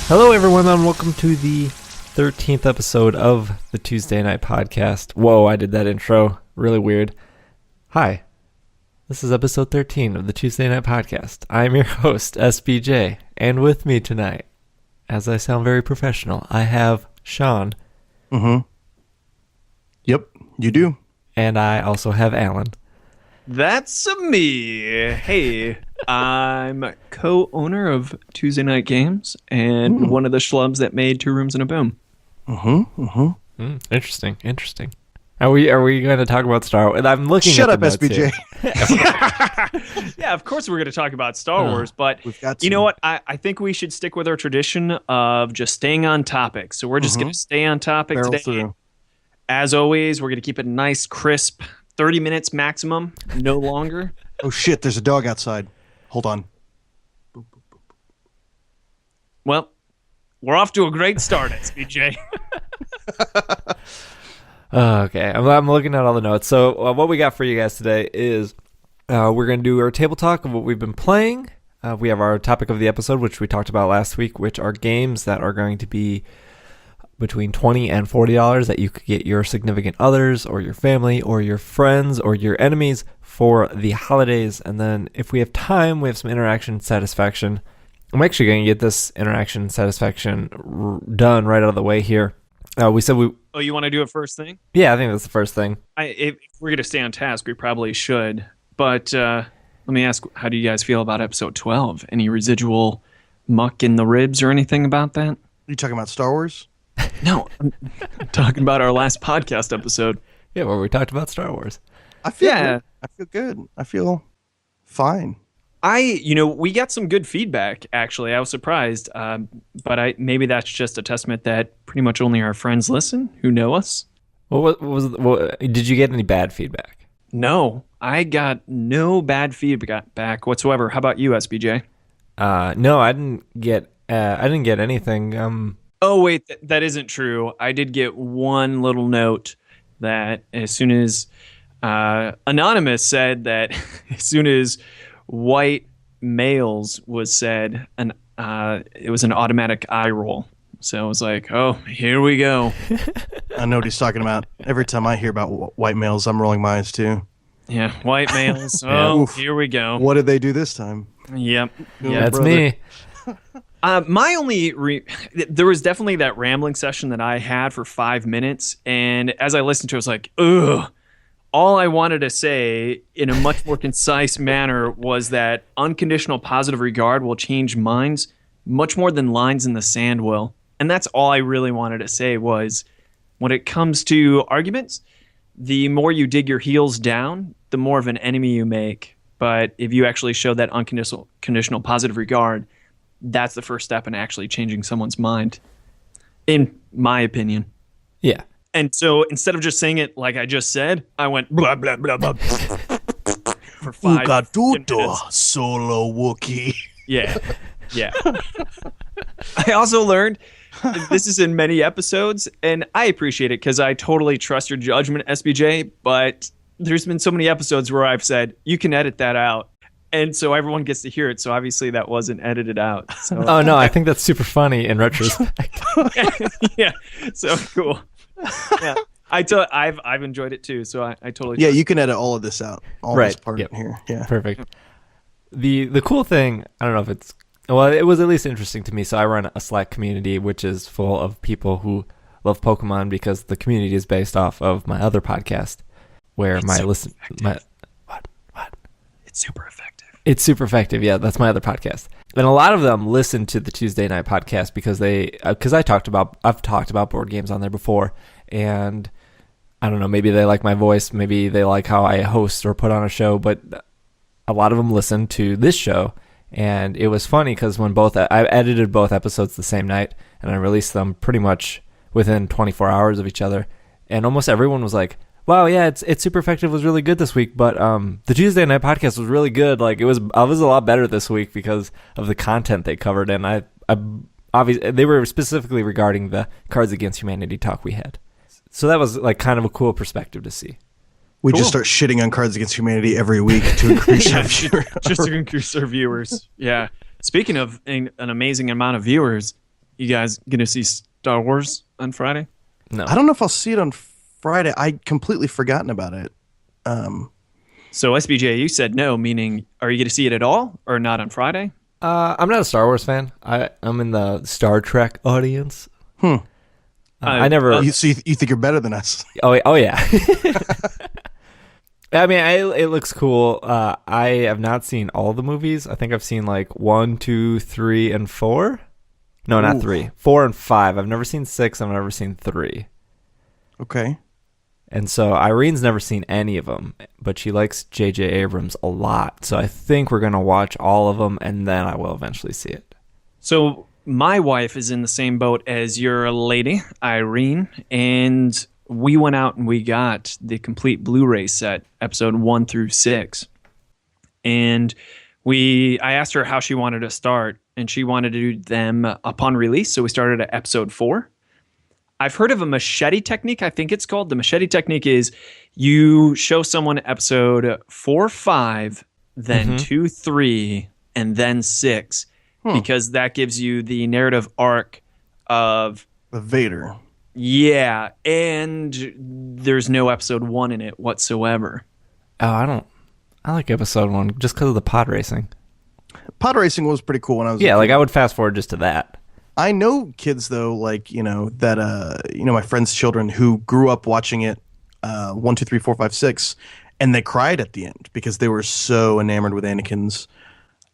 Hello, everyone, and welcome to the 13th episode of the Tuesday Night Podcast. Whoa, I did that intro. Really weird. Hi, this is episode 13 of the Tuesday Night Podcast. I'm your host, SBJ, and with me tonight, as I sound very professional, I have Sean. Yep, you do. And I also have Alan. That's me. Hey, I'm co-owner of Tuesday Night Games and one of the schlubs that made Two Rooms and a Boom. Interesting. Are we going to talk about Star Wars? I'm looking Shut at up, SBJ. Yeah, of course we're going to talk about Star Wars, but you know what? I think we should stick with our tradition of just staying on topic. So we're just going to stay on topic Barrel today. through. As always, we're going to keep it nice, crisp, 30 minutes maximum, no longer. Oh shit, there's a dog outside. Hold on. Well, we're off to a great start, SBJ. Okay, I'm looking at all the notes. So what we got for you guys today is we're going to do our table talk of what we've been playing. We have our topic of the episode, which we talked about last week, which are games that are going to be between $20 and $40 that you could get your significant others or your family or your friends or your enemies for the holidays. And then if we have time, we have some interaction satisfaction. I'm actually going to get this interaction satisfaction done right out of the way here. We said we... Oh, you want to do it first thing? Yeah, I think that's the first thing. If we're going to stay on task, we probably should. But let me ask, how do you guys feel about episode 12? Any residual muck in the ribs or anything about that? Are you talking about Star Wars? No, I'm talking about our last podcast episode. Yeah, where we talked about Star Wars. I feel good. I feel good. I feel fine. We got some good feedback, actually. I was surprised. But maybe that's just a testament that pretty much only our friends listen who know us. Did you get any bad feedback? No, I got no bad feedback whatsoever. How about you, SBJ? No, I didn't get anything. Oh, wait, that isn't true. I did get one little note that as soon as Anonymous said that as soon as white males was said, and it was an automatic eye roll. So I was like, oh, here we go. I know what he's talking about. Every time I hear about white males, I'm rolling my eyes too. Yeah, white males. Oh, here we go. What did they do this time? Yep. Yeah, that's me. There was definitely that rambling session that I had for 5 minutes, and as I listened to it, I was like, ugh. All I wanted to say in a much more concise manner was that unconditional positive regard will change minds much more than lines in the sand will. And that's all I really wanted to say was, when it comes to arguments, the more you dig your heels down, the more of an enemy you make. But if you actually show that unconditional positive regard, that's the first step in actually changing someone's mind, in my opinion. Yeah. And so instead of just saying it like I just said, I went blah, blah, blah, blah for 5 minutes. Solo Wookiee. Yeah. I also learned that this is in many episodes, and I appreciate it because I totally trust your judgment, SBJ, but there's been so many episodes where I've said, you can edit that out. And so everyone gets to hear it. So obviously that wasn't edited out. So. Oh, no, I think that's super funny in retrospect. Yeah, so cool. Yeah, I've enjoyed it too. So I totally. Yeah, you can edit all of this out. All this part in here. Yeah, perfect. The cool thing, I don't know if it's it was at least interesting to me. So I run a Slack community which is full of people who love Pokemon because the community is based off of my other podcast, where It's super effective. It's super effective. Yeah, that's my other podcast. And a lot of them listen to the Tuesday Night Podcast because I've talked about board games on there before, and I don't know, maybe they like my voice, maybe they like how I host or put on a show, but a lot of them listen to this show. And it was funny because I edited both episodes the same night, and I released them pretty much within 24 hours of each other, and almost everyone was like, Wow, yeah, it's super effective was really good this week, but the Tuesday night podcast was really good. Like I was a lot better this week because of the content they covered, and I obviously they were specifically regarding the Cards Against Humanity talk we had. So that was like kind of a cool perspective to see. We Cool. just start shitting on Cards Against Humanity every week to increase our viewer. Just to increase our viewers. Yeah. Speaking of an amazing amount of viewers, you guys gonna see Star Wars on Friday? No, I don't know if I'll see it on Friday. I completely forgotten about it. So SBJ, you said no, meaning are you going to see it at all or not on Friday? I'm not a Star Wars fan. I'm in the Star Trek audience. I never. You think you're better than us? Oh yeah. I mean, it looks cool. I have not seen all the movies. I think I've seen like 1, 2, 3, and 4. No, not 3. 4 and 5. I've never seen 6. I've never seen 3. Okay. And so Irene's never seen any of them, but she likes J.J. Abrams a lot. So I think we're going to watch all of them, and then I will eventually see it. So my wife is in the same boat as your lady, Irene, and we went out and we got the complete Blu-ray set, episode 1 through 6. And I asked her how she wanted to start, and she wanted to do them upon release, so we started at episode 4. I've heard of a machete technique, I think it's called. The machete technique is you show someone episode 4, 5, then 2, 3, and then 6, because that gives you the narrative arc of The Vader. Yeah, and there's no episode 1 in it whatsoever. Oh, I like episode 1 just because of the pod racing. Pod racing was pretty cool when I was Yeah, a like kid. I would fast forward just to that. I know kids though, like that my friends' children who grew up watching it 1, 2, 3, 4, 5, 6, and they cried at the end because they were so enamored with Anakin's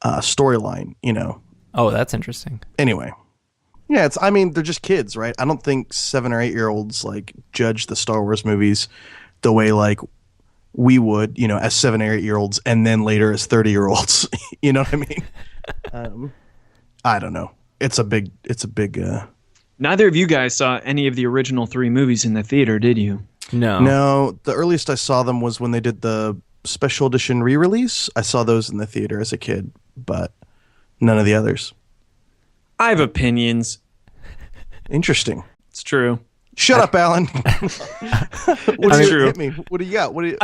storyline. Oh, that's interesting. Anyway, yeah, they're just kids, right? I don't think 7 or 8-year-olds like judge the Star Wars movies the way like we would, as 7 or 8-year-olds, and then later as 30-year-olds. You know what I mean? I don't know. It's a big. Neither of you guys saw any of the original 3 movies in the theater, did you? No. No, the earliest I saw them was when they did the special edition re-release. I saw those in the theater as a kid, but none of the others. I have opinions. Interesting. It's true. Shut up, Alan. It's true. Hit me. What do you got? We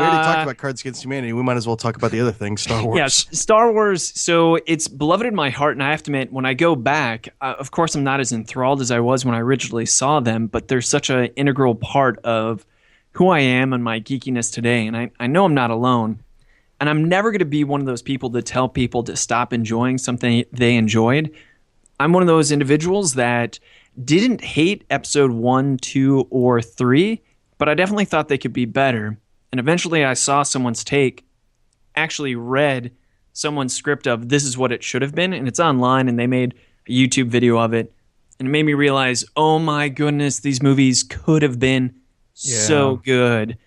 already talked about Cards Against Humanity. We might as well talk about the other thing, Star Wars. Yeah, Star Wars. So it's beloved in my heart, and I have to admit, when I go back, of course, I'm not as enthralled as I was when I originally saw them. But they're such an integral part of who I am and my geekiness today, and I know I'm not alone. And I'm never going to be one of those people that tell people to stop enjoying something they enjoyed. I'm one of those individuals that didn't hate episode 1, 2, or 3, but I definitely thought they could be better. And eventually I saw someone's take, actually read someone's script of this is what it should have been, and it's online, and they made a YouTube video of it. And it made me realize, oh my goodness, these movies could have been so good.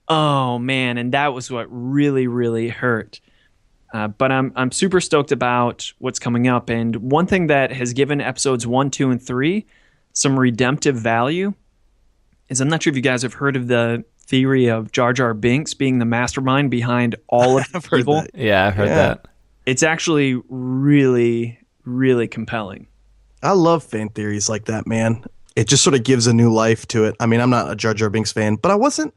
Oh man, and that was what really, really hurt. But I'm super stoked about what's coming up. And one thing that has given episodes 1, 2, and 3 some redemptive value is I'm not sure if you guys have heard of the theory of Jar Jar Binks being the mastermind behind all of I've heard evil. that. Yeah, I've heard that. It's actually really, really compelling. I love fan theories like that, man. It just sort of gives a new life to it. I mean, I'm not a Jar Jar Binks fan, but I wasn't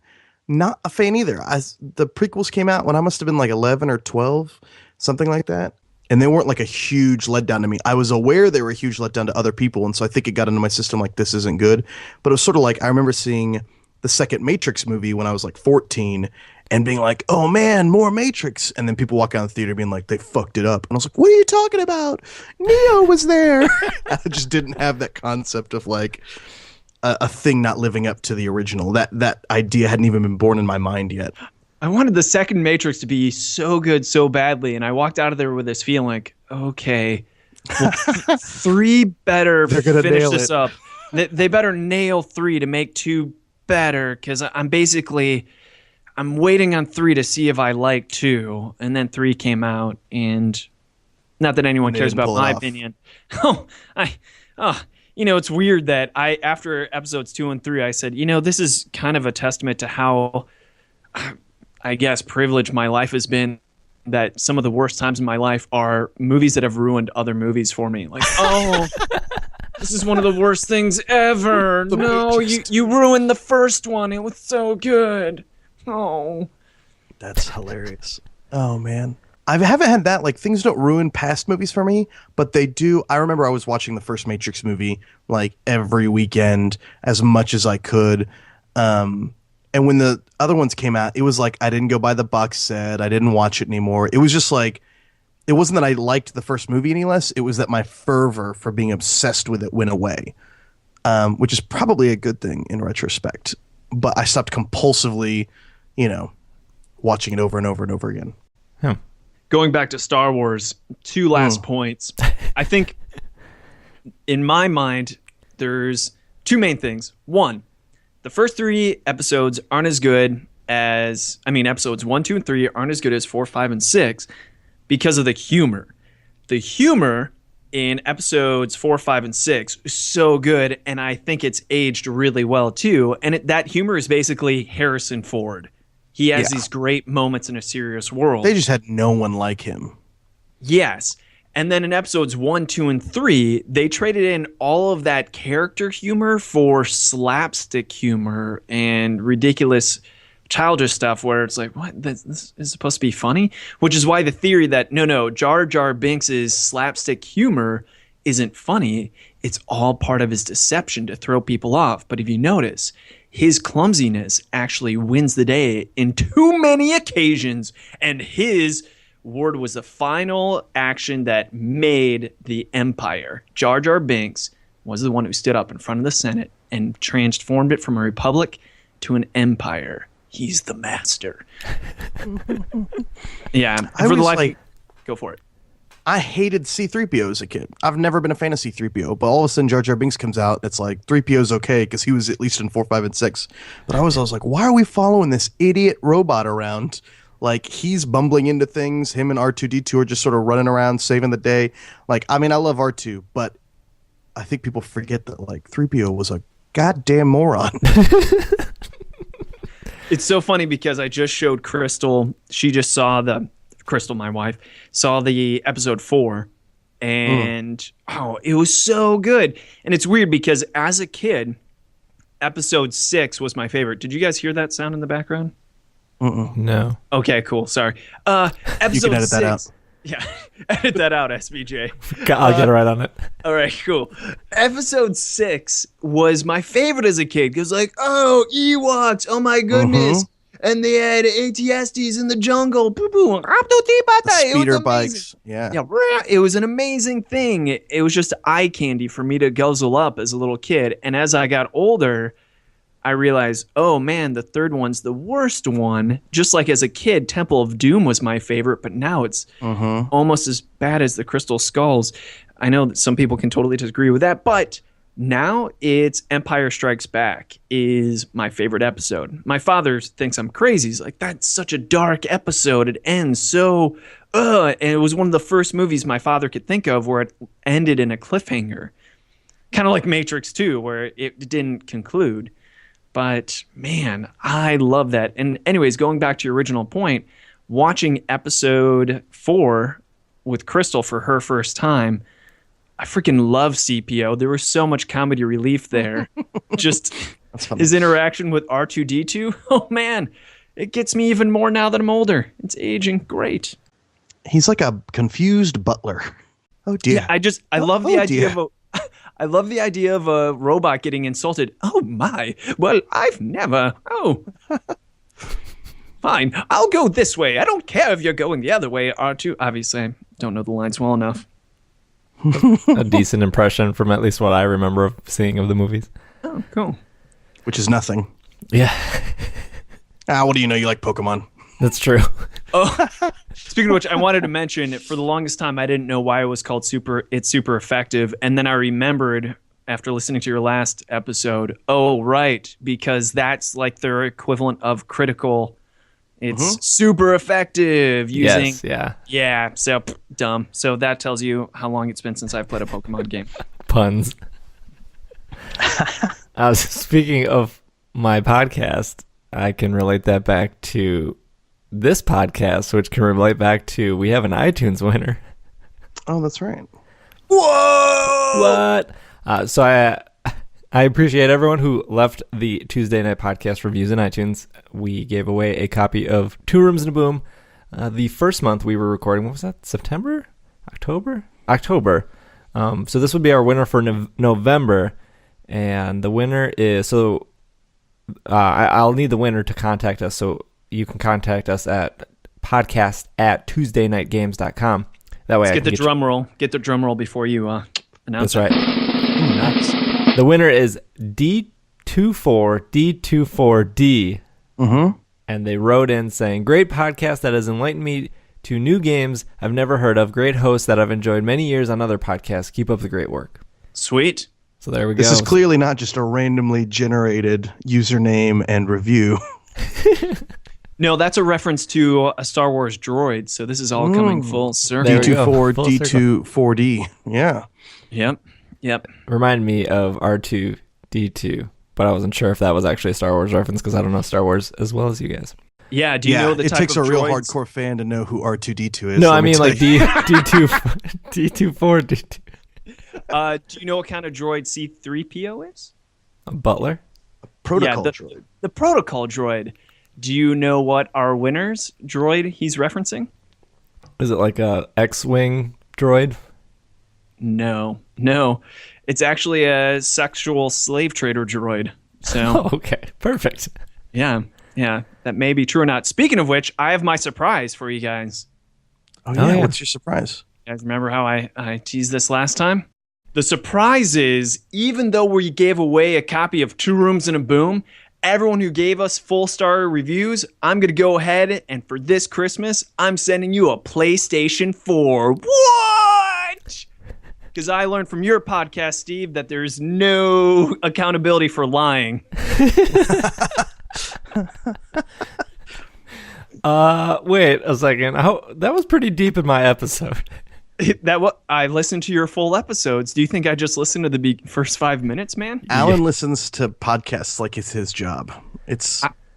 not a fan either. The prequels came out when I must have been like 11 or 12, something like that. And they weren't like a huge letdown to me. I was aware they were a huge letdown to other people, and so I think it got into my system like this isn't good. But it was sort of like I remember seeing the second Matrix movie when I was like 14 and being like, oh man, more Matrix. And then people walk out of the theater being like, they fucked it up. And I was like, what are you talking about? Neo was there. I just didn't have that concept of like a thing not living up to the original. That idea hadn't even been born in my mind yet. I wanted the second Matrix to be so good so badly, and I walked out of there with this feeling like, okay, well, 3 better They're gonna finish nail this it. up. They better nail 3 to make 2 better, because I'm waiting on 3 to see if I like 2, and then 3 came out, and not that anyone They cares didn't about pull it my off. opinion. it's weird that after episodes 2 and 3, I said, this is kind of a testament to how, I guess, privileged my life has been, that some of the worst times in my life are movies that have ruined other movies for me. Like, oh, this is one of the worst things ever. No, you ruined the first one. It was so good. Oh. That's hilarious. Oh, man. I haven't had that. Like, things don't ruin past movies for me, but they do. I remember I was watching the first Matrix movie like every weekend as much as I could. And when the other ones came out, it was like I didn't go buy the box set. I didn't watch it anymore. It was just like, it wasn't that I liked the first movie any less. It was that my fervor for being obsessed with it went away, which is probably a good thing in retrospect. But I stopped compulsively, watching it over and over and over again. Going back to Star Wars, 2 last points. I think, in my mind, there's 2 main things. 1, the first 3 episodes aren't as good as, episodes 1, 2, and 3 aren't as good as 4, 5, and 6 because of the humor. The humor in episodes 4, 5, and 6 is so good, and I think it's aged really well, too. And that humor is basically Harrison Ford. He has these great moments in a serious world. They just had no one like him. Yes. And then in episodes 1, 2, and 3, they traded in all of that character humor for slapstick humor and ridiculous childish stuff where it's like, what? This is supposed to be funny? Which is why the theory that, no, Jar Jar Binks' slapstick humor isn't funny. It's all part of his deception to throw people off. But if you notice, his clumsiness actually wins the day in too many occasions, and his word was the final action that made the Empire. Jar Jar Binks was the one who stood up in front of the Senate and transformed it from a republic to an empire. He's the master. Yeah, for the life, go for it. I hated C-3PO as a kid. I've never been a fan of C-3PO, but all of a sudden Jar Jar Binks comes out. It's like 3PO's okay because he was at least in 4, 5, and 6. But I was like, why are we following this idiot robot around? Like, he's bumbling into things. Him and R2-D2 are just sort of running around saving the day. Like, I love R2, but I think people forget that, like, 3PO was a goddamn moron. It's so funny because I just showed Crystal. She just saw Crystal, my wife, saw the episode 4, and it was so good. And it's weird because as a kid, episode 6 was my favorite. Did you guys hear that sound in the background? No. Okay, cool. Sorry. Episode you can edit 6, that out. Yeah, edit that out, SBJ. I'll get right on it. All right, cool. Episode 6 was my favorite as a kid. It was like, oh, Ewoks, oh my goodness. And they had ATSTs in the jungle. Speeder bikes. Yeah. It was an amazing thing. It was just eye candy for me to guzzle up as a little kid. And as I got older, I realized, oh man, the third one's the worst one. Just like as a kid, Temple of Doom was my favorite, but now it's almost as bad as the Crystal Skulls. I know that some people can totally disagree with that, but now it's Empire Strikes Back is my favorite episode. My father thinks I'm crazy. He's like, that's such a dark episode. It ends so, and it was one of the first movies my father could think of where it ended in a cliffhanger. Kind of like Matrix 2, where it didn't conclude. But man, I love that. And anyways, going back to your original point, watching episode 4 with Crystal for her first time, I freaking love CPO. There was so much comedy relief there. Just his interaction with R2-D2. Oh man, it gets me even more now that I'm older. It's aging great. He's like a confused butler. Oh dear. Yeah, I love the idea of I love the idea of a robot getting insulted. Oh my. Well, I've never. Oh. Fine. I'll go this way. I don't care if you're going the other way, R2. Obviously, I don't know the lines well enough. A decent impression from at least what I remember of seeing of the movies. Oh, cool. Which is nothing. Yeah. What do you know? You like Pokemon. That's true. Oh, speaking of which, I wanted to mention, for the longest time, I didn't know why it was called It's Super Effective. And then I remembered after listening to your last episode, oh, right, because that's like their equivalent of critical. It's super effective using. Yes, yeah. Yeah, so dumb. So that tells you how long it's been since I've played a Pokemon game. Puns. Speaking of my podcast, I can relate that back to this podcast, which can relate back to we have an iTunes winner. Oh, that's right. Whoa! What? So I appreciate everyone who left the Tuesday Night Podcast reviews in iTunes. We gave away a copy of Two Rooms and a Boom. The first month we were recording, what was that? September? October. So this would be our winner for November. And the winner is, I'll need the winner to contact us. So you can contact us at podcast@tuesdaynightgames.com. That way Let's get the drum roll. Get the drum roll before you announce That's right. Ooh, nice. The winner is D24D24D. Mm-hmm. And they wrote in saying, great podcast that has enlightened me to new games I've never heard of. Great host that I've enjoyed many years on other podcasts. Keep up the great work. Sweet. So there we go. This is clearly not just a randomly generated username and review. No, that's a reference to a Star Wars droid. So this is all coming full circle. There we go. D24, D24D. Yeah. Yep. Remind me of R2D2, but I wasn't sure if that was actually a Star Wars reference because I don't know Star Wars as well as you guys. Yeah, do you know the it type takes of a real droids? hardcore fan to know who R2D2 is. No, let I me mean tell like you. D24, D2. Do you know what kind of droid C-3PO is? A butler? Protocol the, droid. The protocol droid. Do you know what our winner's droid he's referencing? Is it like a X-Wing droid? No. It's actually a sexual slave trader droid. So, Oh, okay. Perfect. yeah, that may be true or not. Speaking of which, I have my surprise for you guys. Oh, yeah. yeah. What's your surprise? You guys remember how I teased this last time? The surprise is, even though we gave away a copy of Two Rooms and a Boom, everyone who gave us full star reviews, I'm going to go ahead and for this Christmas, I'm sending you a PlayStation 4. What? Because I learned from your podcast, Steve, that there's no accountability for lying. Wait a second. That was pretty deep in my episode. I listened to your full episodes. Do you think I just listened to the first 5 minutes, man? Alan listens to podcasts like it's his job.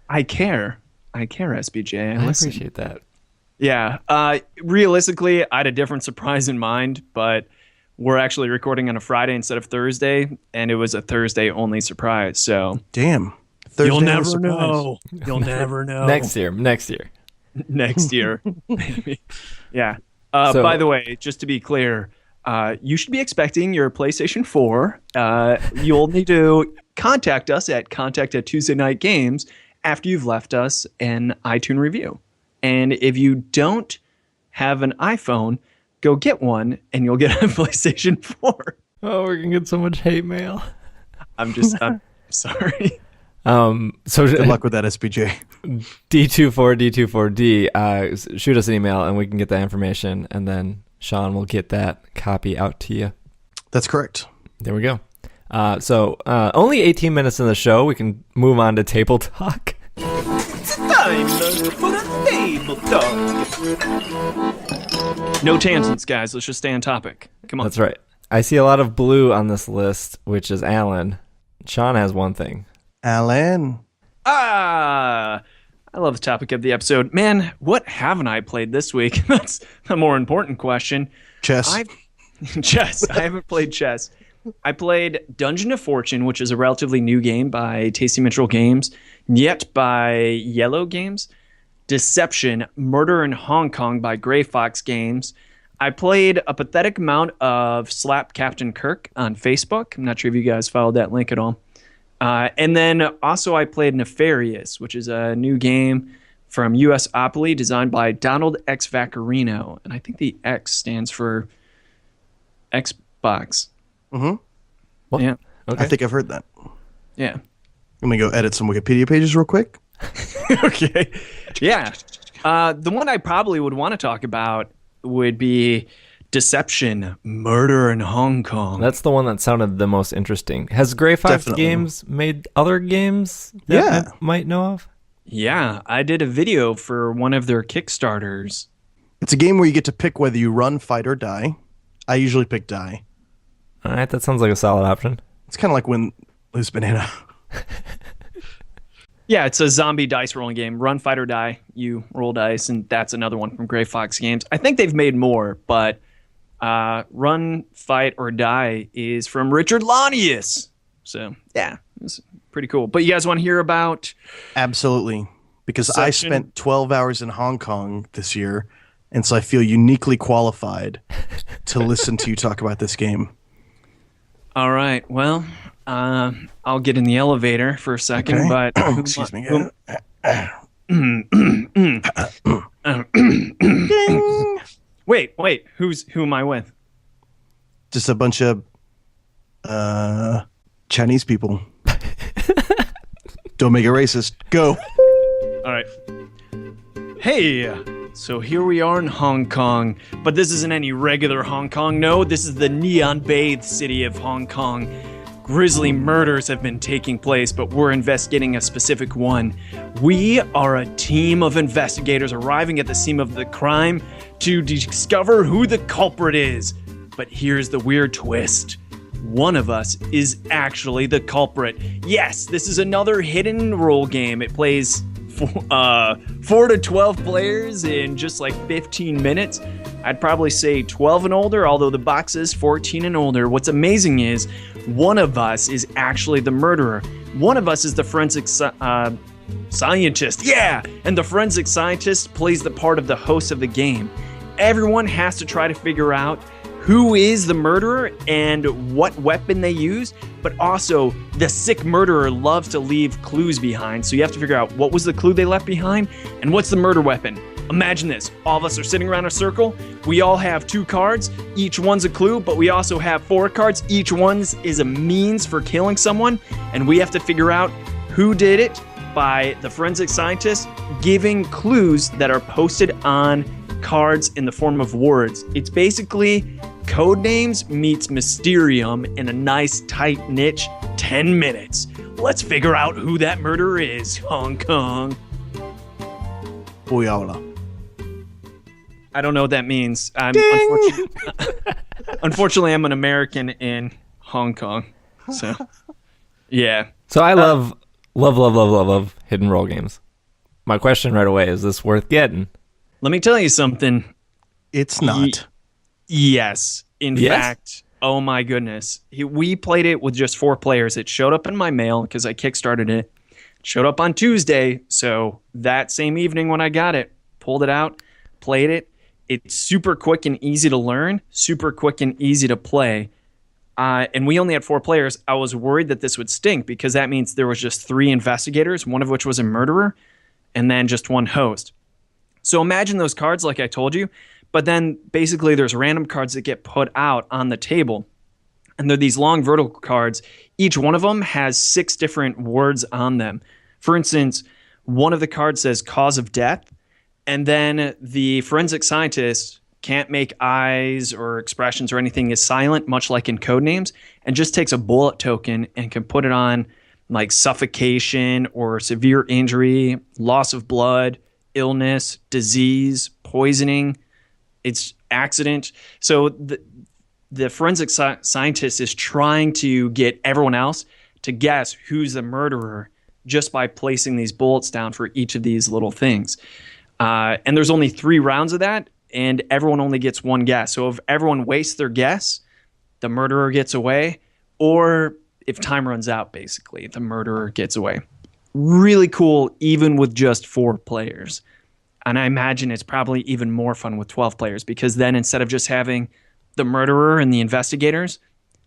I care. I care, SBJ. I listen. appreciate that. Yeah. Realistically, I had a different surprise in mind, but we're actually recording on a Friday instead of Thursday, and it was a Thursday-only surprise. So Damn. Thursday you'll was a never surprise. know. You'll never know. Next year. Next year. Maybe. Yeah. So- By the way, just to be clear, you should be expecting your PlayStation 4. You'll need to contact us at contact@TuesdayNightGames after you've left us an iTunes review. And if you don't have an iPhone, go get one and you'll get a PlayStation 4. Oh, we're going to get so much hate mail. I'm sorry. So Good luck with that, SBJ. D24D24D, shoot us an email and we can get that information, and then Sean will get that copy out to you. That's correct. There we go. So only 18 minutes in the show. We can move on to table talk. It's time for a table talk. No tangents, guys. Let's just stay on topic. Come on. That's right. I see a lot of blue on this list, which is Alan. Sean has one thing. Alan. I love the topic of the episode. Man, what haven't I played this week? That's the more important question. Chess. Chess. I haven't played chess. I played Dungeon of Fortune, which is a relatively new game by Tasty Mitchell Games, yet by Yellow Games. Deception, Murder in Hong Kong by Gray Fox Games. I played a pathetic amount of Slap Captain Kirk on Facebook. I'm not sure if you guys followed that link at all. And then also I played Nefarious, which is a new game from US Opoly designed by Donald X. Vaccarino. And I think the X stands for Xbox. Mm-hmm. What? Yeah. Okay. I think I've heard that. Yeah. Let me go edit some Wikipedia pages real quick. Okay. Yeah. The one I probably would want to talk about would be Deception, Murder in Hong Kong. That's the one that sounded the most interesting. Has Gray Fox Definitely. Games made other games that Yeah. I might know of? Yeah, I did a video for one of their Kickstarters. It's a game where you get to pick whether you run, fight, or die. I usually pick die. All right, that sounds like a solid option. It's kind of like when Loose Banana. Yeah, it's a zombie dice rolling game. Run, fight, or die. You roll dice, and that's another one from Gray Fox Games. I think they've made more, but Run, Fight, or Die is from Richard Lanius. So, yeah, it's pretty cool. But you guys want to hear about... Absolutely. Because I spent 12 hours in Hong Kong this year, and so I feel uniquely qualified to listen to you talk about this game. All right, well... I'll get in the elevator for a second, Okay. but Excuse me. Wait, who am I with? Just a bunch of Chinese people. Don't make it racist. Go. All right. Hey, so here we are in Hong Kong, but this isn't any regular Hong Kong. No, this is the neon-bathed city of Hong Kong. Grisly murders have been taking place, but we're investigating a specific one. We are a team of investigators arriving at the scene of the crime to discover who the culprit is. But here's the weird twist. One of us is actually the culprit. Yes, this is another hidden role game. It plays 4 to 12 players in just like 15 minutes. I'd probably say 12 and older, although the box is 14 and older. What's amazing is one of us is actually the murderer. One of us is the forensic scientist. Yeah, and the forensic scientist plays the part of the host of the game. Everyone has to try to figure out who is the murderer and what weapon they use, but also the sick murderer loves to leave clues behind, so you have to figure out what was the clue they left behind and what's the murder weapon. Imagine this, all of us are sitting around a circle, we all have 2 cards, each one's a clue, but we also have 4 cards, each one is a means for killing someone, and we have to figure out who did it by the forensic scientist giving clues that are posted on cards in the form of words. It's basically Codenames meets Mysterium in a nice tight niche 10 minutes. Let's figure out who that murderer is, Hong Kong. Booyah. I don't know what that means. Unfortunately, I'm an American in Hong Kong. So, yeah. So I love hidden role games. My question right away, is this worth getting? Let me tell you something. It's not. Yes. In fact, oh my goodness. We played it with just 4 players. It showed up in my mail because I kickstarted it. It showed up on Tuesday. So that same evening when I got it, pulled it out, played it. It's super quick and easy to learn, super quick and easy to play. And we only had 4 players. I was worried that this would stink because that means there was just 3 investigators, one of which was a murderer, and then just 1 host. So imagine those cards like I told you, but then basically there's random cards that get put out on the table. And they're these long vertical cards. Each one of them has 6 different words on them. For instance, one of the cards says cause of death, and then the forensic scientist can't make eyes or expressions or anything, is silent, much like in Codenames, and just takes a bullet token and can put it on like suffocation or severe injury, loss of blood, illness, disease, poisoning, it's accident. So the forensic scientist is trying to get everyone else to guess who's the murderer just by placing these bullets down for each of these little things. And there's only 3 rounds of that, and everyone only gets 1 guess. So if everyone wastes their guess, the murderer gets away, or if time runs out, basically, the murderer gets away. Really cool, even with just 4 players. And I imagine it's probably even more fun with 12 players, because then instead of just having the murderer and the investigators,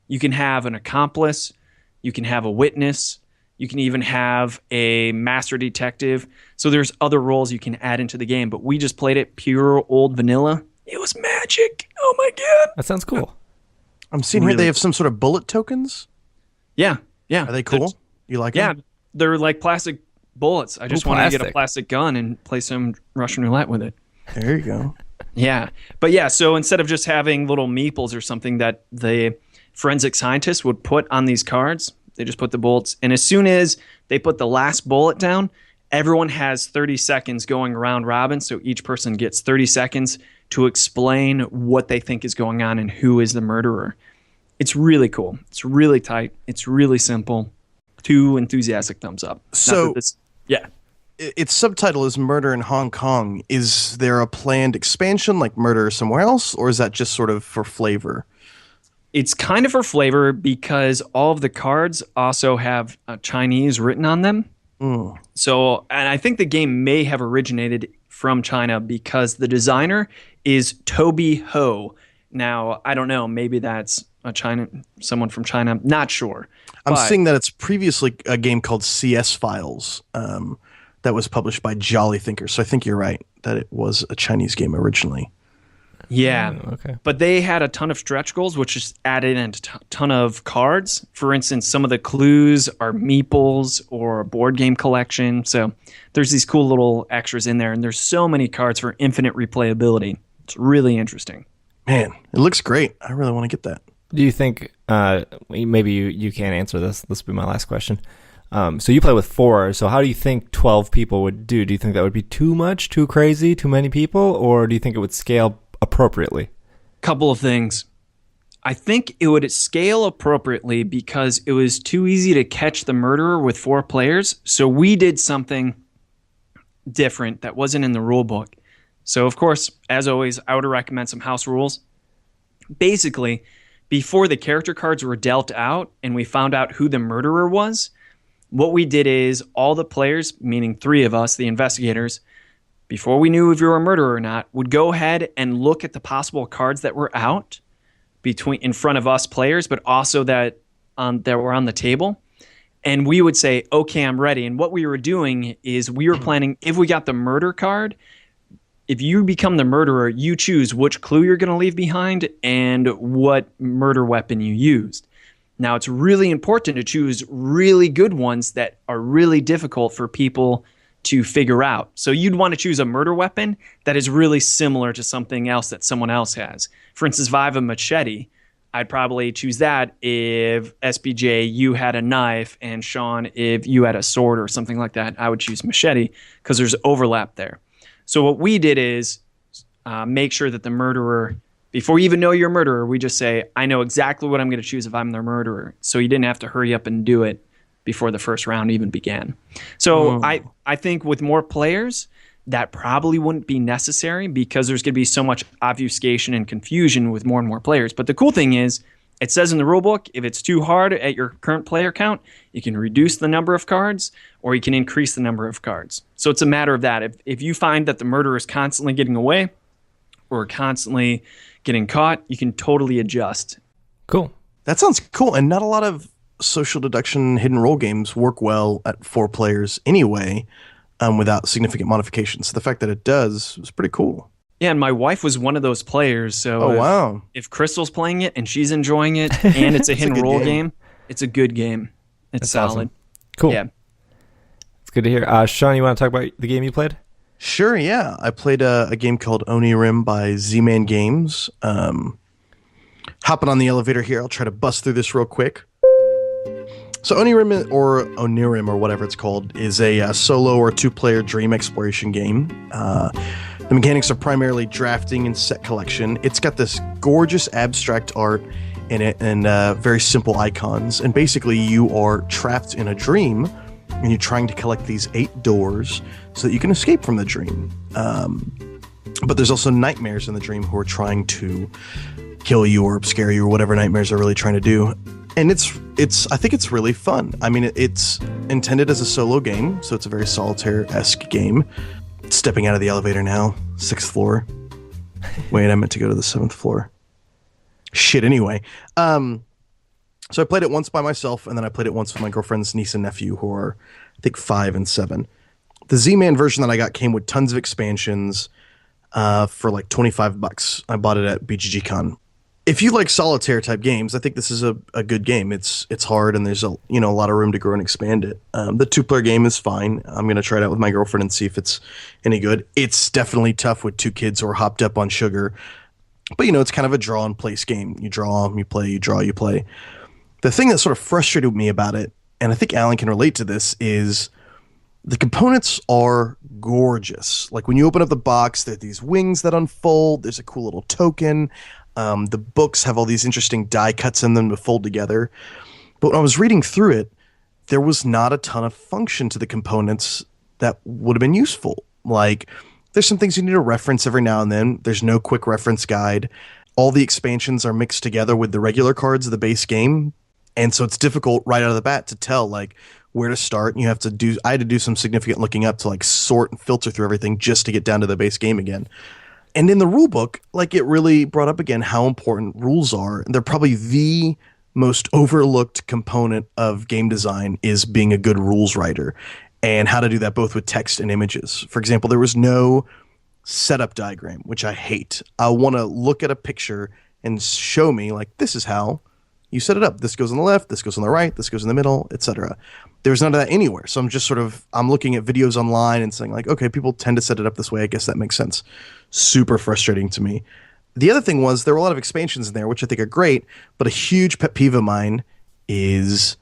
you can have an accomplice, you can have a witness, you can even have a master detective. So there's other roles you can add into the game, but we just played it pure old vanilla. It was magic. Oh my God. That sounds cool. I'm seeing here they have some sort of bullet tokens. Yeah. Are they cool? You like them? Yeah, they're like plastic bullets. I just wanted to get a plastic gun and play some Russian roulette with it. There you go. Yeah. But yeah, so instead of just having little meeples or something that the forensic scientist would put on these cards, they just put the bullets. And as soon as they put the last bullet down, everyone has 30 seconds going around robin. So each person gets 30 seconds to explain what they think is going on and who is the murderer. It's really cool. It's really tight. It's really simple. 2 enthusiastic thumbs up. So Yeah. its subtitle is Murder in Hong Kong. Is there a planned expansion like Murder Somewhere Else, or is that just sort of for flavor? It's kind of for flavor because all of the cards also have Chinese written on them. So, and I think the game may have originated from China because the designer is Toby Ho. Now, I don't know, maybe that's someone from China, not sure. I'm seeing that it's previously a game called CS Files that was published by Jolly Thinker. So I think you're right that it was a Chinese game originally. Yeah. Okay. But they had a ton of stretch goals, which just added in a ton of cards. For instance, some of the clues are meeples or a board game collection. So there's these cool little extras in there. And there's so many cards for infinite replayability. It's really interesting. Man, it looks great. I really want to get that. Do you think, maybe you can't answer this. This will be my last question. So you play with 4. So how do you think 12 people would do? Do you think that would be too much, too crazy, too many people? Or do you think it would scale appropriately? Couple of things. I think it would scale appropriately because it was too easy to catch the murderer with 4 players. So we did something different that wasn't in the rule book. So of course, as always, I would recommend some house rules. Basically, before the character cards were dealt out and we found out who the murderer was, what we did is all the players, meaning 3 of us, the investigators, before we knew if you were a murderer or not, would go ahead and look at the possible cards that were out in front of us players, but also that were on the table. And we would say, okay, I'm ready. And what we were doing is we were planning, if we got the murder card, if you become the murderer, you choose which clue you're going to leave behind and what murder weapon you used. Now, it's really important to choose really good ones that are really difficult for people to figure out. So you'd want to choose a murder weapon that is really similar to something else that someone else has. For instance, if I have a machete, I'd probably choose that. If SBJ, you had a knife, and Sean, if you had a sword or something like that, I would choose machete because there's overlap there. So what we did is make sure that the murderer, before you even know you're a murderer, we just say, I know exactly what I'm going to choose if I'm the murderer. So you didn't have to hurry up and do it before the first round even began. So I think with more players, that probably wouldn't be necessary because there's going to be so much obfuscation and confusion with more and more players. But the cool thing is, it says in the rulebook, if it's too hard at your current player count, you can reduce the number of cards or you can increase the number of cards. So it's a matter of that. If you find that the murderer is constantly getting away or constantly getting caught, you can totally adjust. Cool. That sounds cool. And not a lot of social deduction hidden role games work well at 4 players anyway, without significant modifications. So the fact that it does is pretty cool. Yeah, and my wife was one of those players. So wow. If Crystal's playing it and she's enjoying it and it's a hidden role game, it's a good game. It's That's solid. Awesome. Cool. Yeah. It's good to hear. Sean, you want to talk about the game you played? Sure, yeah. I played a game called Onirim by Z-Man Games. Hopping on the elevator here, I'll try to bust through this real quick. So Onirim, or Onirim, or whatever it's called, is a solo or 2-player dream exploration game. The mechanics are primarily drafting and set collection. It's got this gorgeous abstract art in it and very simple icons. And basically you are trapped in a dream and you're trying to collect these 8 doors so that you can escape from the dream. But there's also nightmares in the dream who are trying to kill you or scare you or whatever nightmares are really trying to do. And I think it's really fun. I mean, it's intended as a solo game, so it's a very solitaire-esque game. Stepping out of the elevator now, 6th floor. Wait, I meant to go to the 7th floor. Shit, anyway. So I played it once by myself, and then I played it once with my girlfriend's niece and nephew, who are, I think, 5 and 7. The Z-Man version that I got came with tons of expansions for like $25. I bought it at BGG-Con. If you like solitaire type games, I think this is a good game. It's hard and there's a lot of room to grow and expand it. The 2-player game is fine. I'm gonna try it out with my girlfriend and see if it's any good. It's definitely tough with 2 kids who are hopped up on sugar, but it's kind of a draw and place game. You draw, you play, you draw, you play. The thing that sort of frustrated me about it, and I think Alan can relate to this, is The components are gorgeous. Like when you open up the box, there are these wings that unfold. There's a cool little token. The books have all these interesting die cuts in them to fold together. But when I was reading through it, there was not a ton of function to the components that would have been useful. Like there's some things you need to reference every now and then. There's no quick reference guide. All the expansions are mixed together with the regular cards of the base game. And so it's difficult right out of the bat to tell like where to start. I had to do some significant looking up to like sort and filter through everything just to get down to the base game again. And in the rule book, like it really brought up again how important rules are. And they're probably the most overlooked component of game design is being a good rules writer and how to do that both with text and images. For example, there was no setup diagram, which I hate. I want to look at a picture and show me like, this is how you set it up. This goes on the left, this goes on the right, this goes in the middle, etc. There's none of that anywhere. So I'm looking at videos online and saying like, okay, people tend to set it up this way. I guess that makes sense. Super frustrating to me. The other thing was there were a lot of expansions in there, which I think are great, but a huge pet peeve of mine is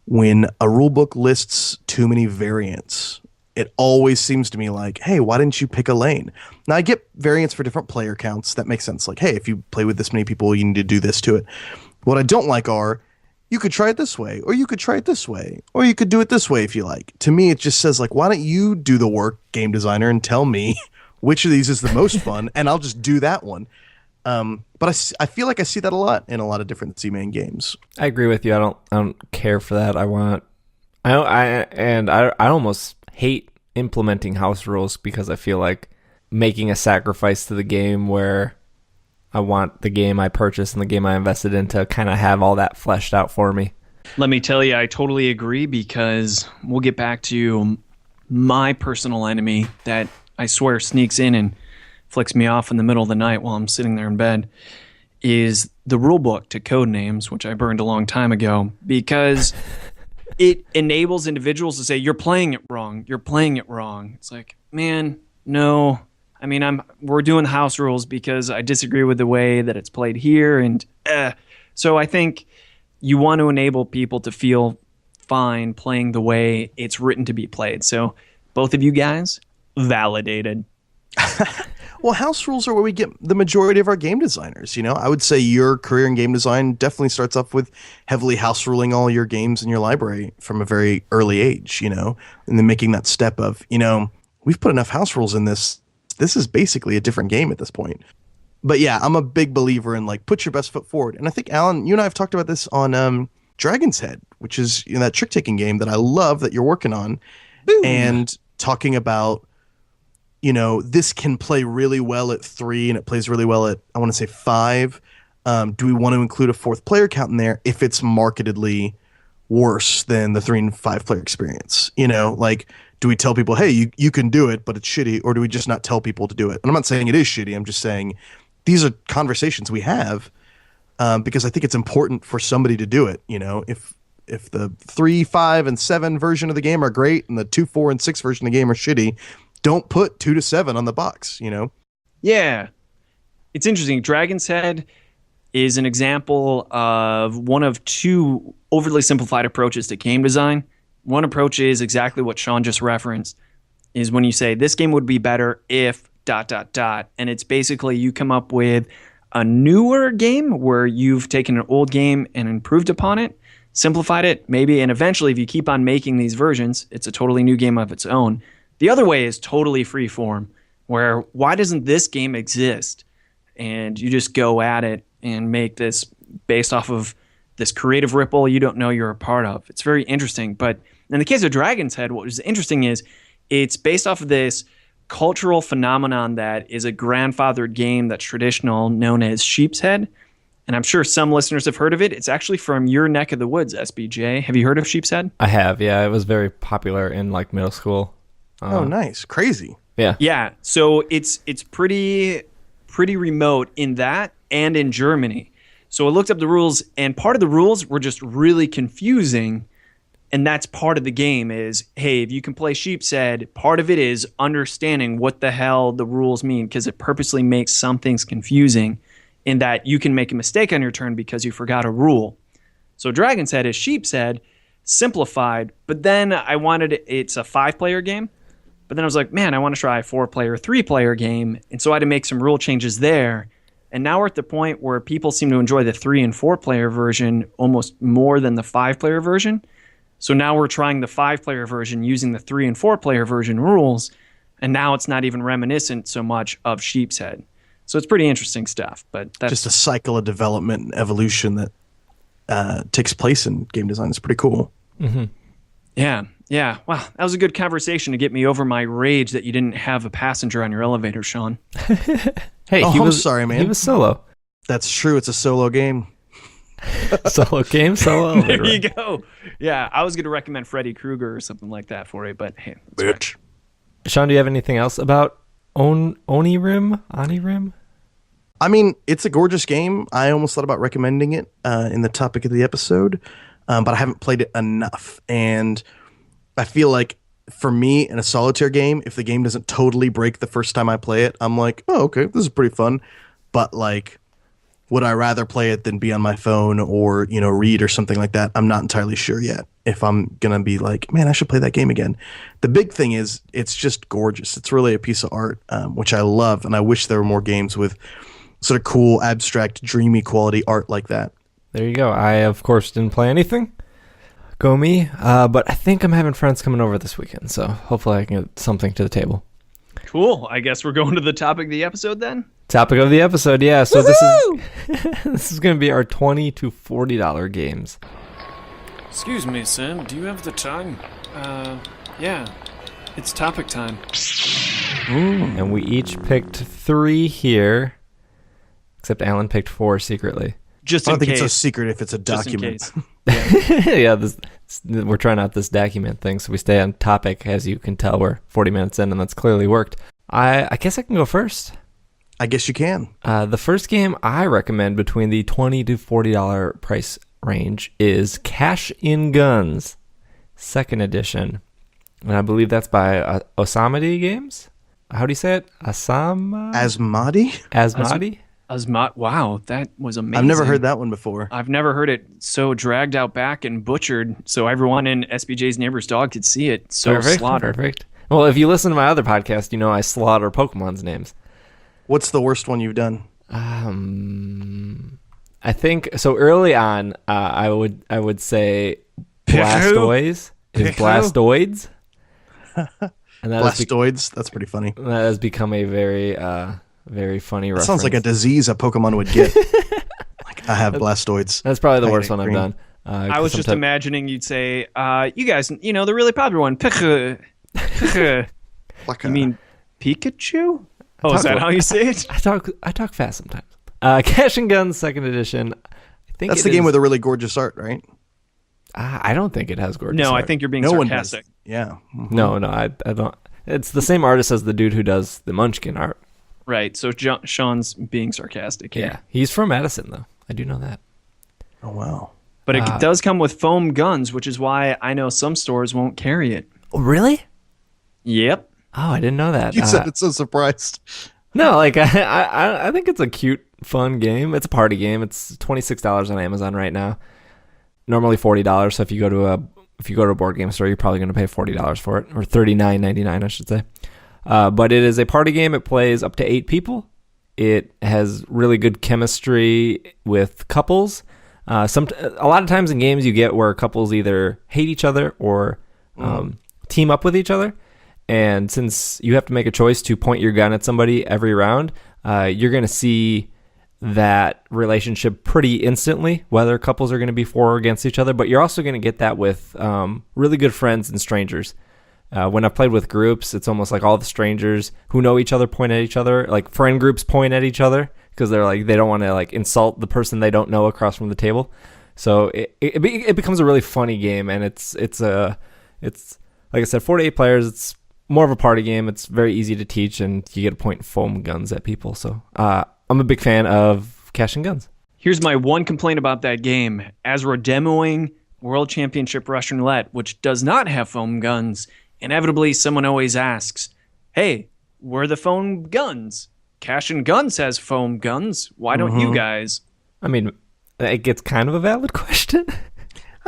when a rulebook lists too many variants. It always seems to me like, hey, why didn't you pick a lane? Now, I get variants for different player counts. That makes sense. Like, hey, if you play with this many people, you need to do this to it. What I don't like are, you could try it this way, or you could try it this way, or you could do it this way if you like. To me, it just says, like, why don't you do the work, game designer, and tell me which of these is the most fun, and I'll just do that one. But I feel like I see that a lot in a lot of different Z-Man games. I agree with you. I don't care for that. I almost hate implementing house rules because I feel like making a sacrifice to the game where I want the game I purchased and the game I invested in to kind of have all that fleshed out for me. Let me tell you, I totally agree, because we'll get back to my personal enemy that I swear sneaks in and flicks me off in the middle of the night while I'm sitting there in bed, is the rule book to code names, which I burned a long time ago, because it enables individuals to say, you're playing it wrong. You're playing it wrong. It's like, man, no. I mean, we're doing house rules because I disagree with the way that it's played here. And so I think you want to enable people to feel fine playing the way it's written to be played. So both of you guys, validated. Well, house rules are where we get the majority of our game designers. You know, I would say your career in game design definitely starts off with heavily house ruling all your games in your library from a very early age, you know, and then making that step of, you know, we've put enough house rules in this. This is basically a different game at this point. But yeah, I'm a big believer in like put your best foot forward. And I think, Alan, you and I have talked about this on Dragon's Head, which is that trick taking game that I love that you're working on. Boom. And talking about, you know, this can play really well at 3 and it plays really well at, I want to say 5. Do we want to include a 4th player count in there if it's markedly worse than the 3 and 5 player experience? You know, like, do we tell people, hey, you can do it, but it's shitty, or do we just not tell people to do it? And I'm not saying it is shitty. I'm just saying these are conversations we have because I think it's important for somebody to do it. You know, if the 3, 5, and 7 version of the game are great and the 2, 4, and 6 version of the game are shitty, don't put 2 to 7 on the box, you know? Yeah. It's interesting. Dragon's Head is an example of one of 2 overly simplified approaches to game design. One approach is exactly what Sean just referenced, is when you say this game would be better if ... And it's basically you come up with a newer game where you've taken an old game and improved upon it, simplified it, maybe, and eventually if you keep on making these versions, it's a totally new game of its own. The other way is totally free form, where why doesn't this game exist? And you just go at it and make this based off of this creative ripple you don't know you're a part of. It's very interesting. But in the case of Dragon's Head, what is interesting is it's based off of this cultural phenomenon that is a grandfathered game that's traditional, known as Sheep's Head. And I'm sure some listeners have heard of it. It's actually from your neck of the woods, SBJ. Have you heard of Sheep's Head? I have, yeah. It was very popular in like middle school. Oh, nice. Crazy. Yeah. Yeah. So it's pretty remote in that and in Germany. So I looked up the rules, and part of the rules were just really confusing. And that's part of the game is, hey, if you can play Sheep's Head, part of it is understanding what the hell the rules mean, because it purposely makes some things confusing in that you can make a mistake on your turn because you forgot a rule. So Dragon's Head is Sheep's Head. simplified. But then it's a 5-player game. But then I was like, man, I want to try a 4-player, 3-player game. And so I had to make some rule changes there. And now we're at the point where people seem to enjoy the 3 and 4-player version almost more than the 5-player version. So now we're trying the 5-player version using the 3 and 4-player version rules. And now it's not even reminiscent so much of Sheep's Head. So it's pretty interesting stuff. But that's Just a cycle of development and evolution that takes place in game design. It's pretty cool. Mm-hmm. Yeah. Wow, that was a good conversation to get me over my rage that you didn't have a passenger on your elevator, Sean. Hey, I'm sorry, man. He was solo. That's true. It's a solo game. Solo game, solo elevator. There you go. Yeah, I was going to recommend Freddy Krueger or something like that for you, but hey, Bitch. Sean, do you have anything else about Onirim? I mean, it's a gorgeous game. I almost thought about recommending it in the topic of the episode, but I haven't played it enough. And I feel like for me in a solitaire game, if the game doesn't totally break the first time I play it, I'm like, oh, okay, this is pretty fun. But like, would I rather play it than be on my phone or, read or something like that? I'm not entirely sure yet if I'm going to be like, man, I should play that game again. The big thing is it's just gorgeous. It's really a piece of art, which I love. And I wish there were more games with sort of cool, abstract, dreamy quality art like that. There you go. I, of course, didn't play anything. Go me. But I think I'm having friends coming over this weekend. So hopefully I can get something to the table. Cool. I guess we're going to the topic of the episode then? Topic of the episode, yeah. So this is going to be our $20 to $40 games. Excuse me, Sam. Do you have the time? Yeah. It's topic time. And we each picked 3 here, except Alan picked 4 secretly. Just I in don't think case. it's so secret if it's a Just in document. case. Yeah, we're trying out this document thing, so we stay on topic. As you can tell, we're 40 minutes in, and that's clearly worked. I guess I can go first. I guess you can. The first game I recommend between the $20 to $40 price range is Cash in Guns, 2nd edition. And I believe that's by Osamadi Games. How do you say it? Asmadi? Asmadi? Wow, that was amazing. I've never heard that one before. I've never heard it so dragged out back and butchered so everyone in SBJ's neighbor's dog could see it. So slaughtered. Perfect. Well, if you listen to my other podcast, you know I slaughter Pokemon's names. What's the worst one you've done? I think so. Early on, I would say Blastoise is Blastoids, and that Blastoids. That's pretty funny. that has become a very very funny reference. Sounds like a disease a Pokemon would get. Like I have Blastoids. That's probably the worst one Green. I've done. I was just imagining you'd say, you guys, the really popular one, You mean Pikachu? Oh, is that how you say it? I talk fast sometimes. Cash and Guns 2nd edition. I think That's the game with the really gorgeous art, right? I don't think it has gorgeous No, art. I think you're being No one sarcastic. does. Yeah. Mhm. No, I don't. It's the same artist as the dude who does the Munchkin art. Right, so Sean's being sarcastic here. Yeah, he's from Madison, though. I do know that. Oh wow. But it does come with foam guns, which is why I know some stores won't carry it. Oh, really? Yep. Oh, I didn't know that. You said it's so surprised. No, like I think it's a cute, fun game. It's a party game. It's $26 on Amazon right now. Normally $40. So if you go to a board game store, you're probably going to pay $40 for it, or $39.99, I should say. But it is a party game. It plays up to 8 people. It has really good chemistry with couples. A lot of times in games you get where couples either hate each other or team up with each other. And since you have to make a choice to point your gun at somebody every round, you're going to see that relationship pretty instantly, whether couples are going to be for or against each other. But you're also going to get that with really good friends and strangers. When I've played with groups, it's almost like all the strangers who know each other point at each other. Like friend groups point at each other because they're like, they don't want to like insult the person they don't know across from the table. So it becomes a really funny game, and it's like I said, 4 to 8 players. It's more of a party game. It's very easy to teach, and you get to point foam guns at people. So I'm a big fan of Cash and Guns. Here's my one complaint about that game. As we're demoing World Championship Russian Roulette, which does not have foam guns, inevitably someone always asks, hey, where are the foam guns? Cash and Guns has foam guns. Why don't you guys? I mean, it gets kind of a valid question.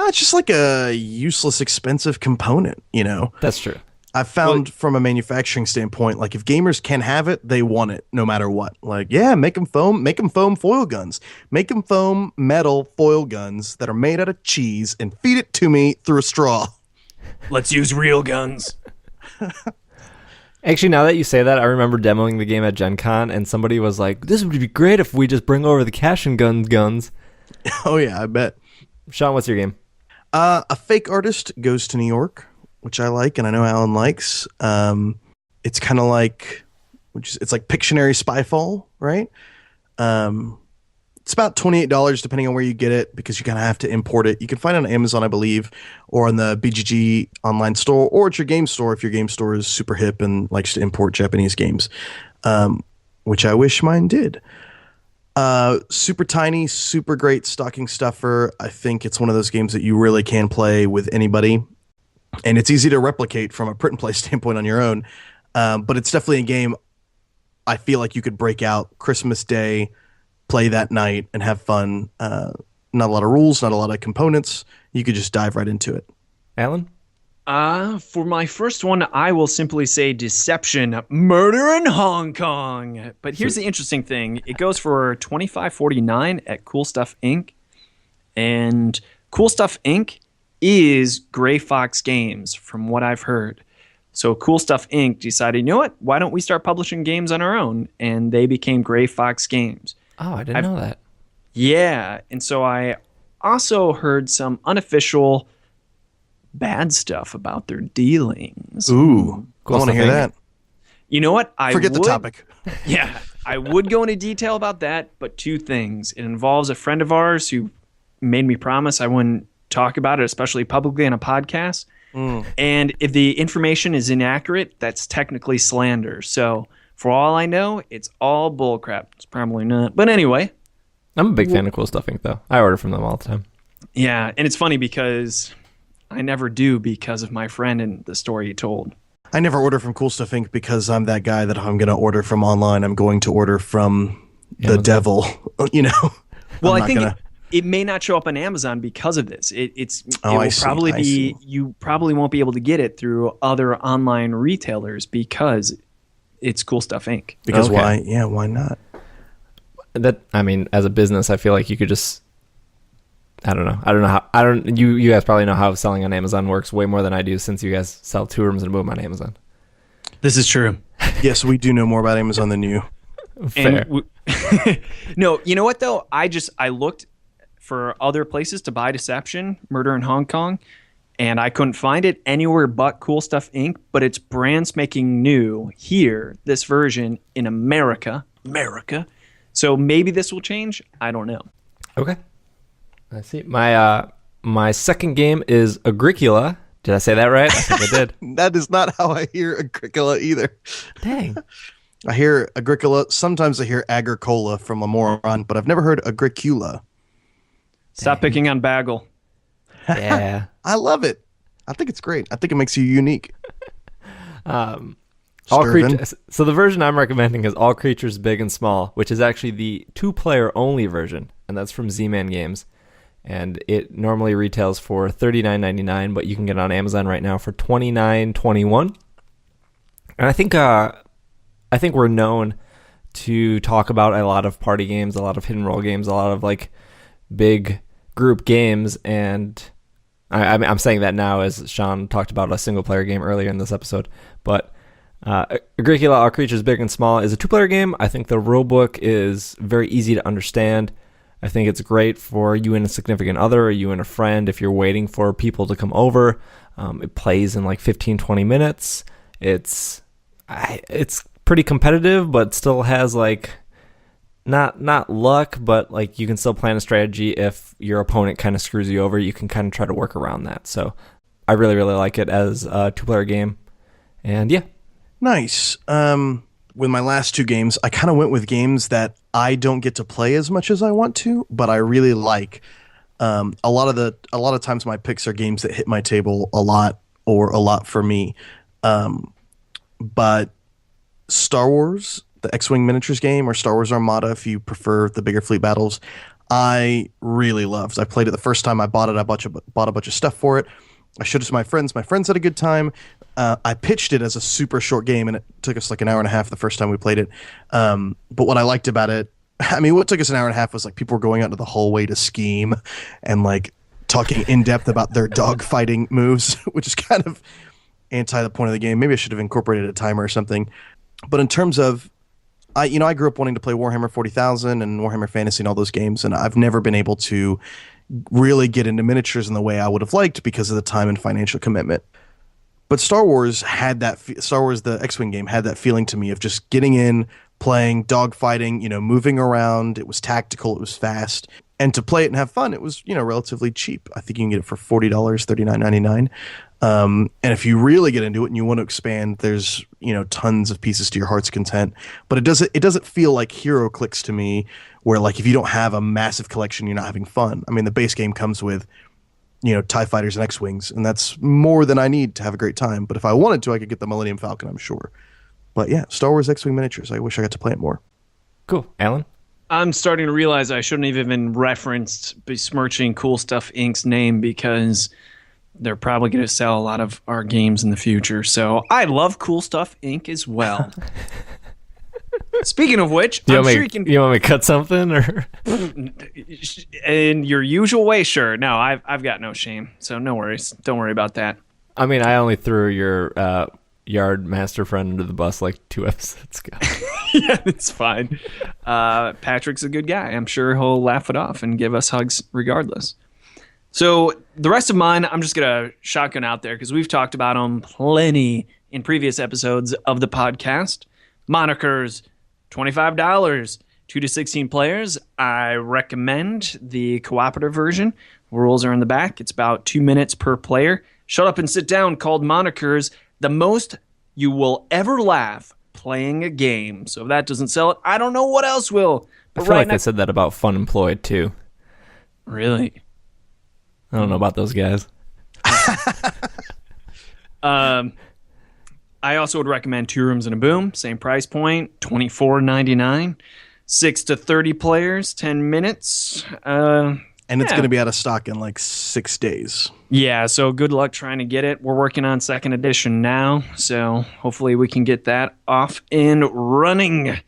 It's just like a useless, expensive component, you know? That's true. I've found from a manufacturing standpoint, like if gamers can have it, they want it no matter what. Like, yeah, make them foam foil guns, make them foam metal foil guns that are made out of cheese and feed it to me through a straw. Let's use real guns. Actually, now that you say that, I remember demoing the game at Gen Con, and somebody was like, this would be great if we just bring over the cash and guns. Oh, yeah, I bet. Sean, what's your game? A fake artist goes to New York, which I like, and I know Alan likes. It's kind of like, it's like Pictionary Spyfall, right? It's about $28 depending on where you get it, because you kind of have to import it. You can find it on Amazon, I believe, or on the BGG online store, or at your game store if your game store is super hip and likes to import Japanese games, which I wish mine did. Super tiny, super great stocking stuffer. I think it's one of those games that you really can play with anybody, and it's easy to replicate from a print and play standpoint on your own. But it's definitely a game I feel like you could break out Christmas Day, play that night, and have fun. Not a lot of rules, not a lot of components. You could just dive right into it. Alan? For my first one, I will simply say Deception, Murder in Hong Kong. But here's the interesting thing. It goes for $25.49 at Cool Stuff Inc. And Cool Stuff Inc. is Gray Fox Games, from what I've heard. So Cool Stuff Inc. decided, you know what? Why don't we start publishing games on our own? And they became Gray Fox Games. Oh, I didn't know that. Yeah. And so I also heard some unofficial bad stuff about their dealings. Ooh, Cool I want to Stuff hear Inc. that. You know what? Forget the topic. Yeah, I would go into detail about that, but two things. It involves a friend of ours who made me promise I wouldn't talk about it, especially publicly on a podcast. And if the information is inaccurate, that's technically slander. So for all I know, it's all bullcrap. It's probably not. But anyway. I'm a big fan of Cool Stuff Inc., though. I order from them all the time. Yeah, and it's funny because I never do, because of my friend and the story he told. I never order from Cool Stuff Inc. because I'm that guy that if I'm going to order from online, I'm going to order from the devil, you know? Well, I think it may not show up on Amazon because of this. You probably won't be able to get it through other online retailers because it's Cool Stuff Inc. Because Okay. why? Yeah, why not? As a business, I feel like you could just, you guys probably know how selling on Amazon works way more than I do, since you guys sell 2 rooms and boom on Amazon. This is true. Yes, we do know more about Amazon than you. Fair. No, you know what though? I looked for other places to buy Deception, Murder in Hong Kong, and I couldn't find it anywhere but Cool Stuff Inc. But it's brand spanking new here, this version in America. So maybe this will change. I don't know. Okay. I see. My second game is Agricola. Did I say that right? I think I did. That is not how I hear Agricola either. Dang. I hear Agricola. Sometimes I hear Agricola from a moron, but I've never heard Agricola. Stop picking on Bagel. Yeah. I love it. I think it's great. I think it makes you unique. All Sturvin. creatures. So the version I'm recommending is All Creatures Big and Small, which is actually the 2-player only version, and that's from Z-Man Games. And it normally retails for $39.99, but you can get it on Amazon right now for $29.21. And I think we're known to talk about a lot of party games, a lot of hidden role games, a lot of like big group games, and I'm saying that now as Sean talked about a single player game earlier in this episode. But Agricola, All Creatures Big and Small is a 2-player game. I think the rulebook is very easy to understand. I think it's great for you and a significant other, or you and a friend if you're waiting for people to come over. It plays in like 15-20 minutes. It's pretty competitive, but still has like not luck, but like you can still plan a strategy if your opponent kind of screws you over. You can kind of try to work around that. So I really, really like it as a 2-player game. And yeah. Nice. With my last 2 games, I kind of went with games that I don't get to play as much as I want to, but I really like. A lot of times my picks are games that hit my table a lot for me. But Star Wars, the X-Wing miniatures game, or Star Wars Armada, if you prefer the bigger fleet battles, I really loved. I played it the first time I bought it. I bought a bunch of stuff for it. I showed it to my friends. My friends had a good time. I pitched it as a super short game, and it took us like an hour and a half the first time we played it. But what I liked about it, I mean, what took us an hour and a half was like people were going out into the hallway to scheme and like talking in depth about their dog fighting moves, which is kind of anti the point of the game. Maybe I should have incorporated a timer or something. But in terms of, I grew up wanting to play Warhammer 40,000 and Warhammer Fantasy and all those games, and I've never been able to really get into miniatures in the way I would have liked because of the time and financial commitment. But Star Wars had that. Star Wars, the X-Wing game, had that feeling to me of just getting in, playing, dogfighting, moving around. It was tactical. It was fast. And to play it and have fun, it was, relatively cheap. I think you can get it for $40, $39.99. And if you really get into it and you want to expand, there's, tons of pieces to your heart's content. But it doesn't feel like HeroClix to me, where like if you don't have a massive collection, you're not having fun. I mean, the base game comes with, TIE fighters and X-Wings, and that's more than I need to have a great time. But if I wanted to, I could get the Millennium Falcon, I'm sure. But yeah, Star Wars X-Wing miniatures. I wish I got to play it more. Cool. Alan? I'm starting to realize I shouldn't have even referenced besmirching Cool Stuff Inc.'s name because they're probably going to sell a lot of our games in the future. So I love Cool Stuff Inc. as well. Speaking of which, I'm sure you can... You want me to cut something? Or in your usual way, sure. No, I've got no shame. So no worries. Don't worry about that. I mean, I only threw your yard master friend under the bus like 2 episodes ago. Yeah, it's fine. Patrick's a good guy. I'm sure he'll laugh it off and give us hugs regardless. So the rest of mine, I'm just going to shotgun out there because we've talked about them plenty in previous episodes of the podcast. Monikers, $25, 2 to 16 players. I recommend the cooperative version. Rules are in the back. It's about 2 minutes per player. Shut Up and Sit Down, called Monikers. The most you will ever laugh playing a game. So if that doesn't sell it, I don't know what else will. But I feel like they said that about Fun Employed too. Really? I don't know about those guys. I also would recommend 2 Rooms and a Boom. Same price point, $24.99. 6 to 30 players, 10 minutes. And it's going to be out of stock in like 6 days. Yeah, so good luck trying to get it. We're working on 2nd edition now, so hopefully we can get that off and running.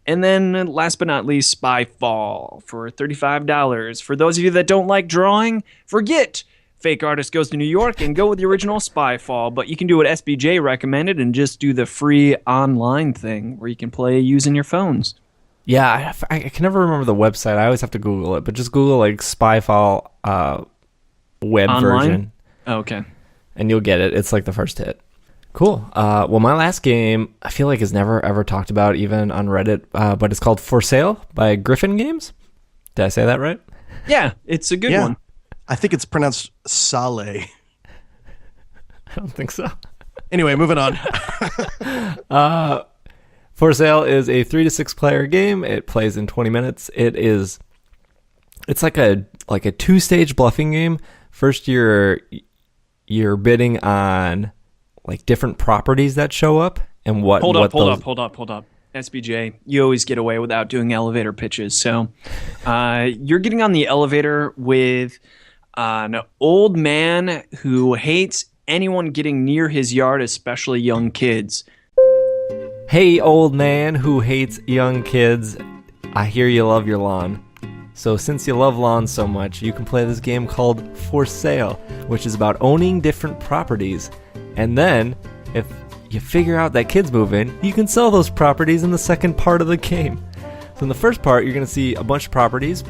And then last but not least, Spyfall for $35. For those of you that don't like drawing, forget Fake Artist Goes to New York and go with the original Spyfall. But you can do what SBJ recommended and just do the free online thing where you can play using your phones. Yeah, I can never remember the website. I always have to Google it, but just Google like Spyfall web Online? version. Oh, okay. And you'll get it. It's like the first hit. Cool. Well, my last game, I feel like is never ever talked about even on Reddit, but it's called For Sale by Griffin Games. Did I say that right? Yeah, it's a good one. I think it's pronounced Sale. I don't think so. Anyway, moving on. For Sale is a 3 to 6 player game. It plays in 20 minutes. It's like a 2-stage bluffing game. First you're bidding on like different properties that show up and what Hold up. SBJ, you always get away without doing elevator pitches. So you're getting on the elevator with an old man who hates anyone getting near his yard, especially young kids. Hey, old man who hates young kids, I hear you love your lawn. So since you love lawns so much, you can play this game called For Sale, which is about owning different properties. And then, if you figure out that kids move in, you can sell those properties in the second part of the game. So in the first part, you're going to see a bunch of properties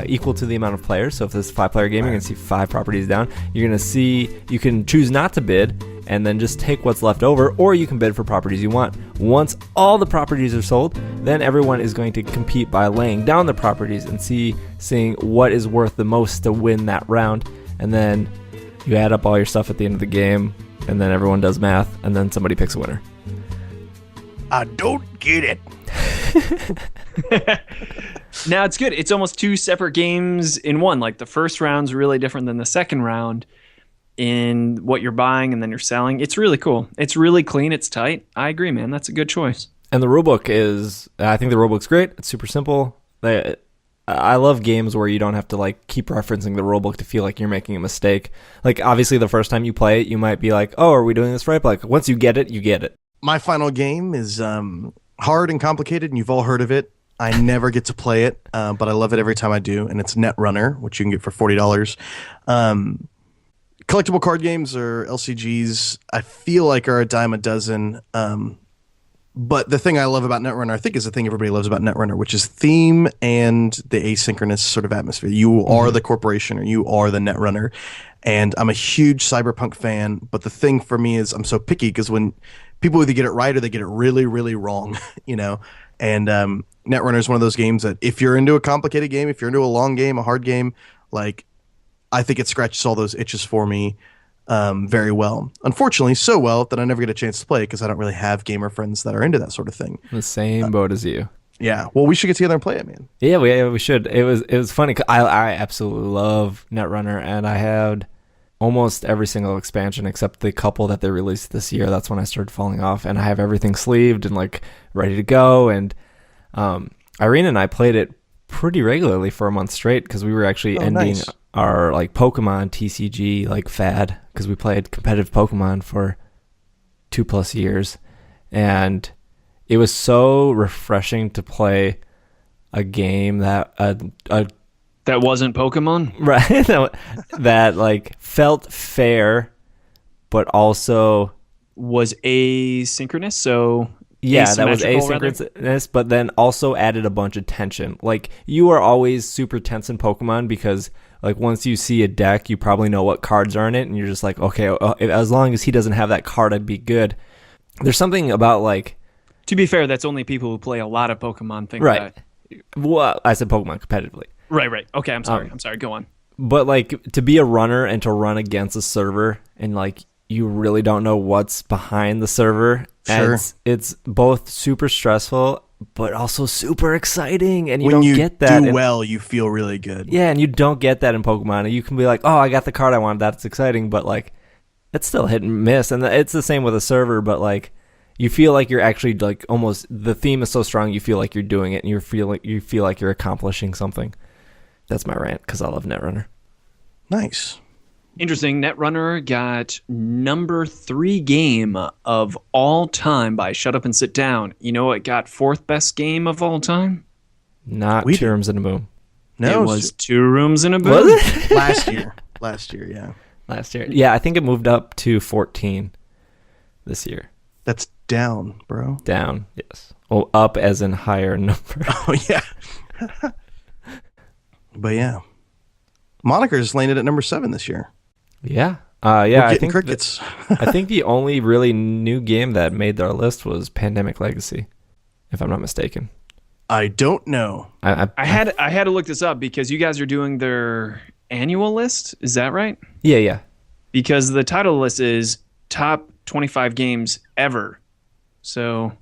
equal to the amount of players. So if this is a 5-player game, you're going to see 5 properties down. You're going to see, you can choose not to bid and then just take what's left over, or you can bid for properties you want. Once all the properties are sold, then everyone is going to compete by laying down the properties and seeing what is worth the most to win that round. And then you add up all your stuff at the end of the game, and then everyone does math, and then somebody picks a winner. I don't get it. Now it's good. It's almost 2 separate games in one. Like the first round's really different than the second round in what you're buying and then you're selling. It's really cool. It's really clean. It's tight. I agree, man. That's a good choice. And the rulebook I think the rulebook's great. It's super simple. I love games where you don't have to like keep referencing the rulebook to feel like you're making a mistake. Like obviously the first time you play it, you might be like, "Oh, are we doing this right?" But like once you get it, you get it. My final game is hard and complicated, and you've all heard of it. I never get to play it, but I love it every time I do, and it's Netrunner, which you can get for $40. Collectible card games or LCGs, I feel like are a dime a dozen. But the thing I love about Netrunner, I think, is the thing everybody loves about Netrunner, which is theme and the asynchronous sort of atmosphere. You are the corporation, or you are the Netrunner. And I'm a huge Cyberpunk fan, but the thing for me is I'm so picky because when people either get it right or they get it really, really wrong, you know. And Netrunner is one of those games that if you're into a complicated game, if you're into a long game, a hard game, like I think it scratches all those itches for me very well. Unfortunately, so well that I never get a chance to play because I don't really have gamer friends that are into that sort of thing. The same boat as you. Yeah, well, we should get together and play it, man. Yeah, we should. It was funny. I absolutely love Netrunner, and I had almost every single expansion except the couple that they released this year. That's when I started falling off, and I have everything sleeved and like ready to go. And Irene and I played it pretty regularly for a month straight because we were actually ending our like Pokemon TCG like fad because we played competitive Pokemon for 2+ years, and it was so refreshing to play a game that that wasn't Pokemon, right? that like felt fair, but also was asynchronous. So yeah, that was asymmetrical, asynchronous, but then also added a bunch of tension. Like you are always super tense in Pokemon because like once you see a deck, you probably know what cards are in it, and you're just like, okay, as long as he doesn't have that card, I'd be good. There's something about like. To be fair, that's only people who play a lot of Pokemon think right. that. Well, I said Pokemon competitively. Right. Okay, I'm sorry. Go on. But like to be a runner and to run against a server and like you really don't know what's behind the server. Sure. It's both super stressful but also super exciting, and you when don't you get that. do well, you feel really good. Yeah, and you don't get that in Pokemon. You can be like, "Oh, I got the card I wanted. That's exciting," but like it's still hit and miss, and it's the same with a server, but like you feel like you're actually like almost the theme is so strong you feel like you're doing it and you feel like you're accomplishing something. That's my rant because I love Netrunner. Nice. Interesting. Netrunner got number 3 game of all time by Shut Up and Sit Down. You know what got 4th best game of all time? Not Two Rooms in a Boom. No, it was 2 Rooms in a Boom. Was it? Last year, yeah. Last year. Yeah, I think it moved up to 14 this year. That's down, bro. Down, yes. Well, up as in higher number. Oh, yeah. But yeah. Moniker's landed at number 7 this year. Yeah. I think crickets. I think the only really new game that made their list was Pandemic Legacy, if I'm not mistaken. I don't know. I had to look this up because you guys are doing their annual list. Is that right? Yeah. Because the title of the list is top 25 games ever. So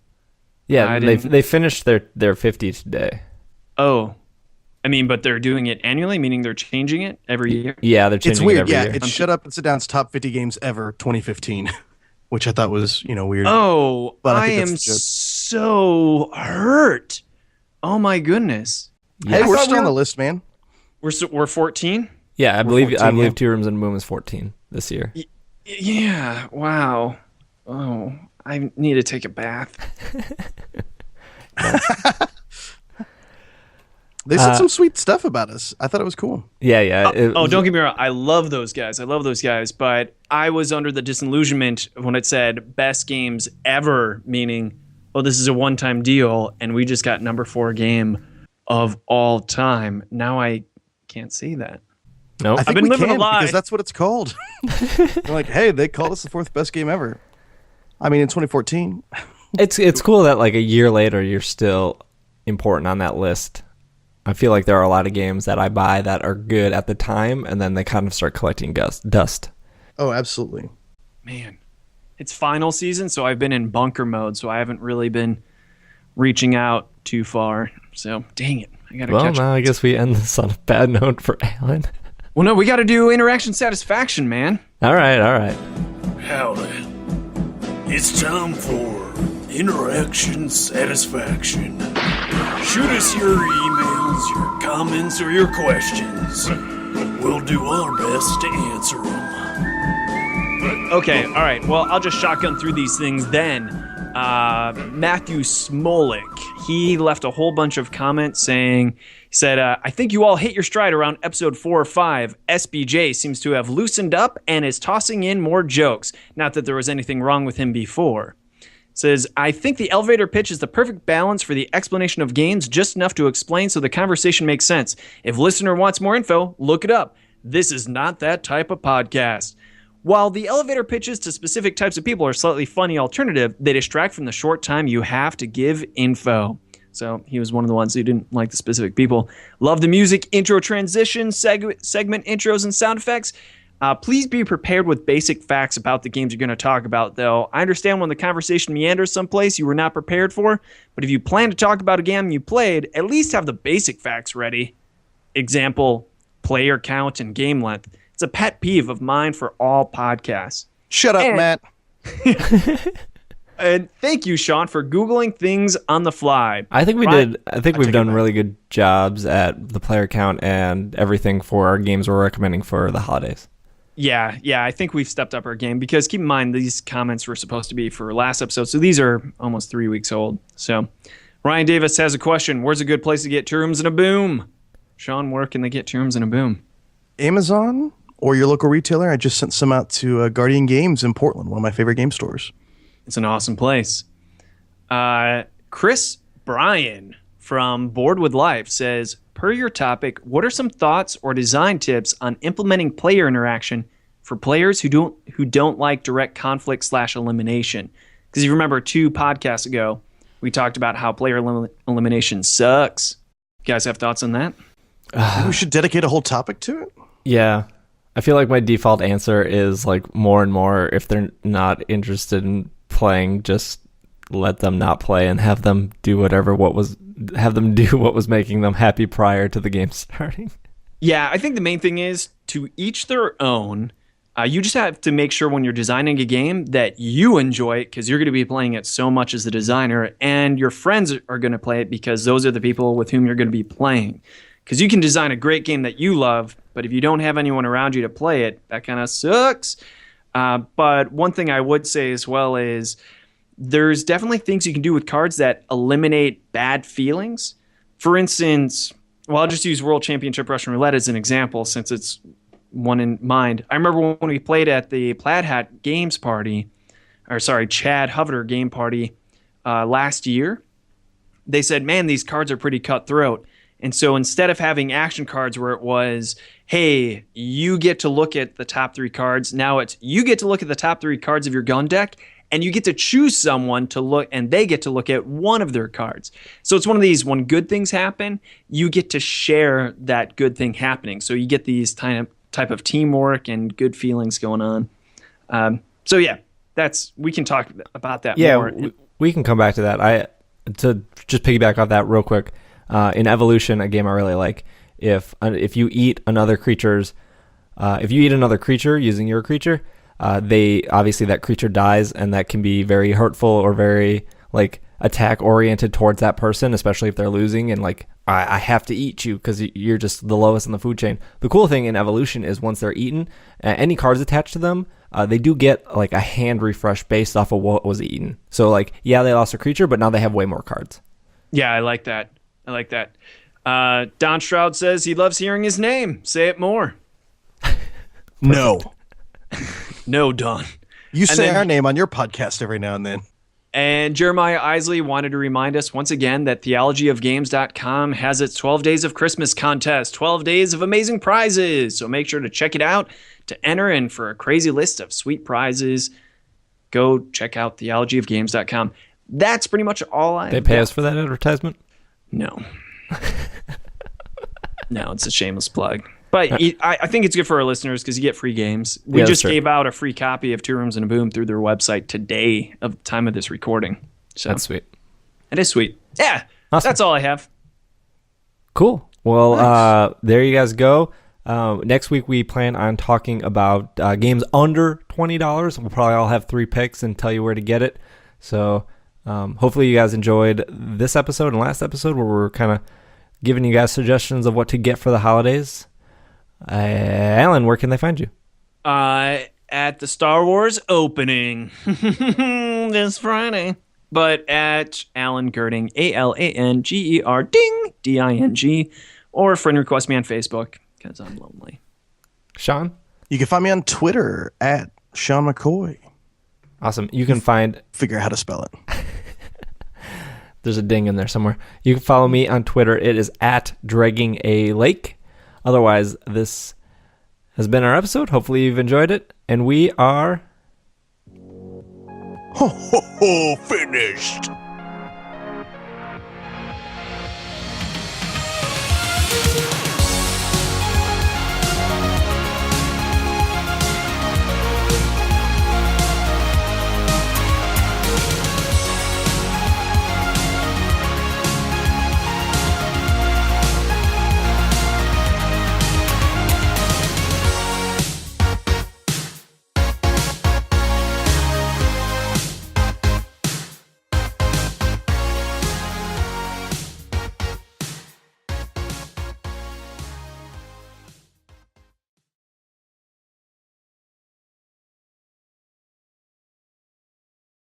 yeah, they finished their 50 today. Oh. I mean, but they're doing it annually, meaning they're changing it every year? Yeah, they're changing it's weird. it every year. It's Shut Up and Sit Down's top 50 games ever 2015, which I thought was, weird. Oh, but I am so hurt. Oh my goodness. Hey, we're still on the list, man. We're 14? Yeah, I believe 14, Two Rooms in a Boom is 14 this year. Yeah, wow. Oh, I need to take a bath. They said some sweet stuff about us. I thought it was cool. Yeah. Don't get me wrong. I love those guys. But I was under the disillusionment when it said best games ever, meaning, this is a one-time deal, and we just got number 4 game of all time. Now I can't say that. No, I've been living a lie because that's what it's called. They're like, hey, they called us the 4th best game ever. I mean, in 2014. It's cool that like a year later you're still important on that list. I feel like there are a lot of games that I buy that are good at the time, and then they kind of start collecting dust. Oh, absolutely. Man, it's final season, so I've been in bunker mode, so I haven't really been reaching out too far. So, dang it. I gotta catch up. Now I guess we end this on a bad note for Alan. Well, no, we got to do interaction satisfaction, man. All right. Howdy. It's time for interaction satisfaction. Shoot us your emails, your comments or your questions. We'll do our best to answer them. Okay, all right. Well, I'll just shotgun through these things then. Matthew Smolik, he left a whole bunch of comments saying, he said, I think you all hit your stride around episode 4 or 5. SBJ seems to have loosened up and is tossing in more jokes. Not that there was anything wrong with him before. Says, I think the elevator pitch is the perfect balance for the explanation of games, just enough to explain so the conversation makes sense. If listener wants more info, look it up. This is not that type of podcast. While the elevator pitches to specific types of people are a slightly funny alternative, they distract from the short time you have to give info. So he was one of the ones who didn't like the specific people. Love the music, intro transition, segment intros, and sound effects. Please be prepared with basic facts about the games you're going to talk about, though. I understand when the conversation meanders someplace you were not prepared for, but if you plan to talk about a game you played, at least have the basic facts ready. Example, player count and game length. It's a pet peeve of mine for all podcasts. Shut up, Matt. And thank you, Sean, for Googling things on the fly. I think we've done really good jobs at the player count and everything for our games we're recommending for the holidays. Yeah, I think we've stepped up our game because keep in mind these comments were supposed to be for last episode, so these are almost 3 weeks old. So Ryan Davis has a question. Where's a good place to get Two Rooms and a Boom? Sean, where can they get Two Rooms and a Boom? Amazon or your local retailer. I just sent some out to Guardian Games in Portland, one of my favorite game stores. It's an awesome place. Chris Bryan from Bored with Life says, per your topic, what are some thoughts or design tips on implementing player interaction for players who don't like direct conflict / elimination? Because you remember 2 podcasts ago, we talked about how player elimination sucks. You guys have thoughts on that? We should dedicate a whole topic to it. Yeah. I feel like my default answer is like more and more, if they're not interested in playing, just let them not play and have them do what was making them happy prior to the game starting. Yeah, I think the main thing is to each their own. You just have to make sure when you're designing a game that you enjoy it because you're going to be playing it so much as the designer, and your friends are going to play it because those are the people with whom you're going to be playing. Because you can design a great game that you love, but if you don't have anyone around you to play it, that kind of sucks. But one thing I would say as well is there's definitely things you can do with cards that eliminate bad feelings. For instance, well, I'll just use World Championship Russian Roulette as an example since it's one in mind. I remember when we played at the Plaid Hat Games Party, Chad Hovder Game Party last year, they said, man, these cards are pretty cutthroat. And so instead of having action cards where it was, hey, you get to look at the top 3 cards, now it's you get to look at the top 3 cards of your gun deck, and you get to choose someone to look, and they get to look at one of their cards. So it's one of these, when good things happen, you get to share that good thing happening. So you get these type of teamwork and good feelings going on. So yeah, we can talk about that more. Yeah, we can come back to that. To just piggyback off that real quick, in Evolution, a game I really like, if you eat another creature using your creature, obviously that creature dies, and that can be very hurtful or very like attack oriented towards that person, especially if they're losing and like I have to eat you because you're just the lowest in the food chain. The cool thing in Evolution is once they're eaten, any cards attached to them, they do get like a hand refresh based off of what was eaten. So like, yeah, they lost a creature, but now they have way more cards. Yeah, I like that. Don Stroud says he loves hearing his name. Say it more. No. No, Don. You say our name on your podcast every now and then. And Jeremiah Isley wanted to remind us once again that theologyofgames.com has its 12 Days of Christmas contest, 12 days of amazing prizes. So make sure to check it out to enter in for a crazy list of sweet prizes. Go check out theologyofgames.com. That's pretty much all I. They pay us for that advertisement? No. No, it's a shameless plug. But I think it's good for our listeners because you get free games. We just gave out a free copy of Two Rooms and a Boom through their website today of the time of this recording. So that's sweet. It is sweet. Yeah, awesome. That's all I have. Cool. Well, nice. There you guys go. Next week we plan on talking about games under $20. We'll probably all have 3 picks and tell you where to get it. So hopefully you guys enjoyed this episode and last episode where we're kind of giving you guys suggestions of what to get for the holidays. Alan, where can they find you? At the Star Wars opening this Friday. But at Alan Girding, ALANGER DING, or friend request me on Facebook because I'm lonely. Sean? You can find me on Twitter at Sean McCoy. Awesome. You can find... Figure out how to spell it. There's a ding in there somewhere. You can follow me on Twitter. It is at Dragging a Lake. Otherwise, this has been our episode. Hopefully you've enjoyed it. And we are... Ho, ho, ho, finished.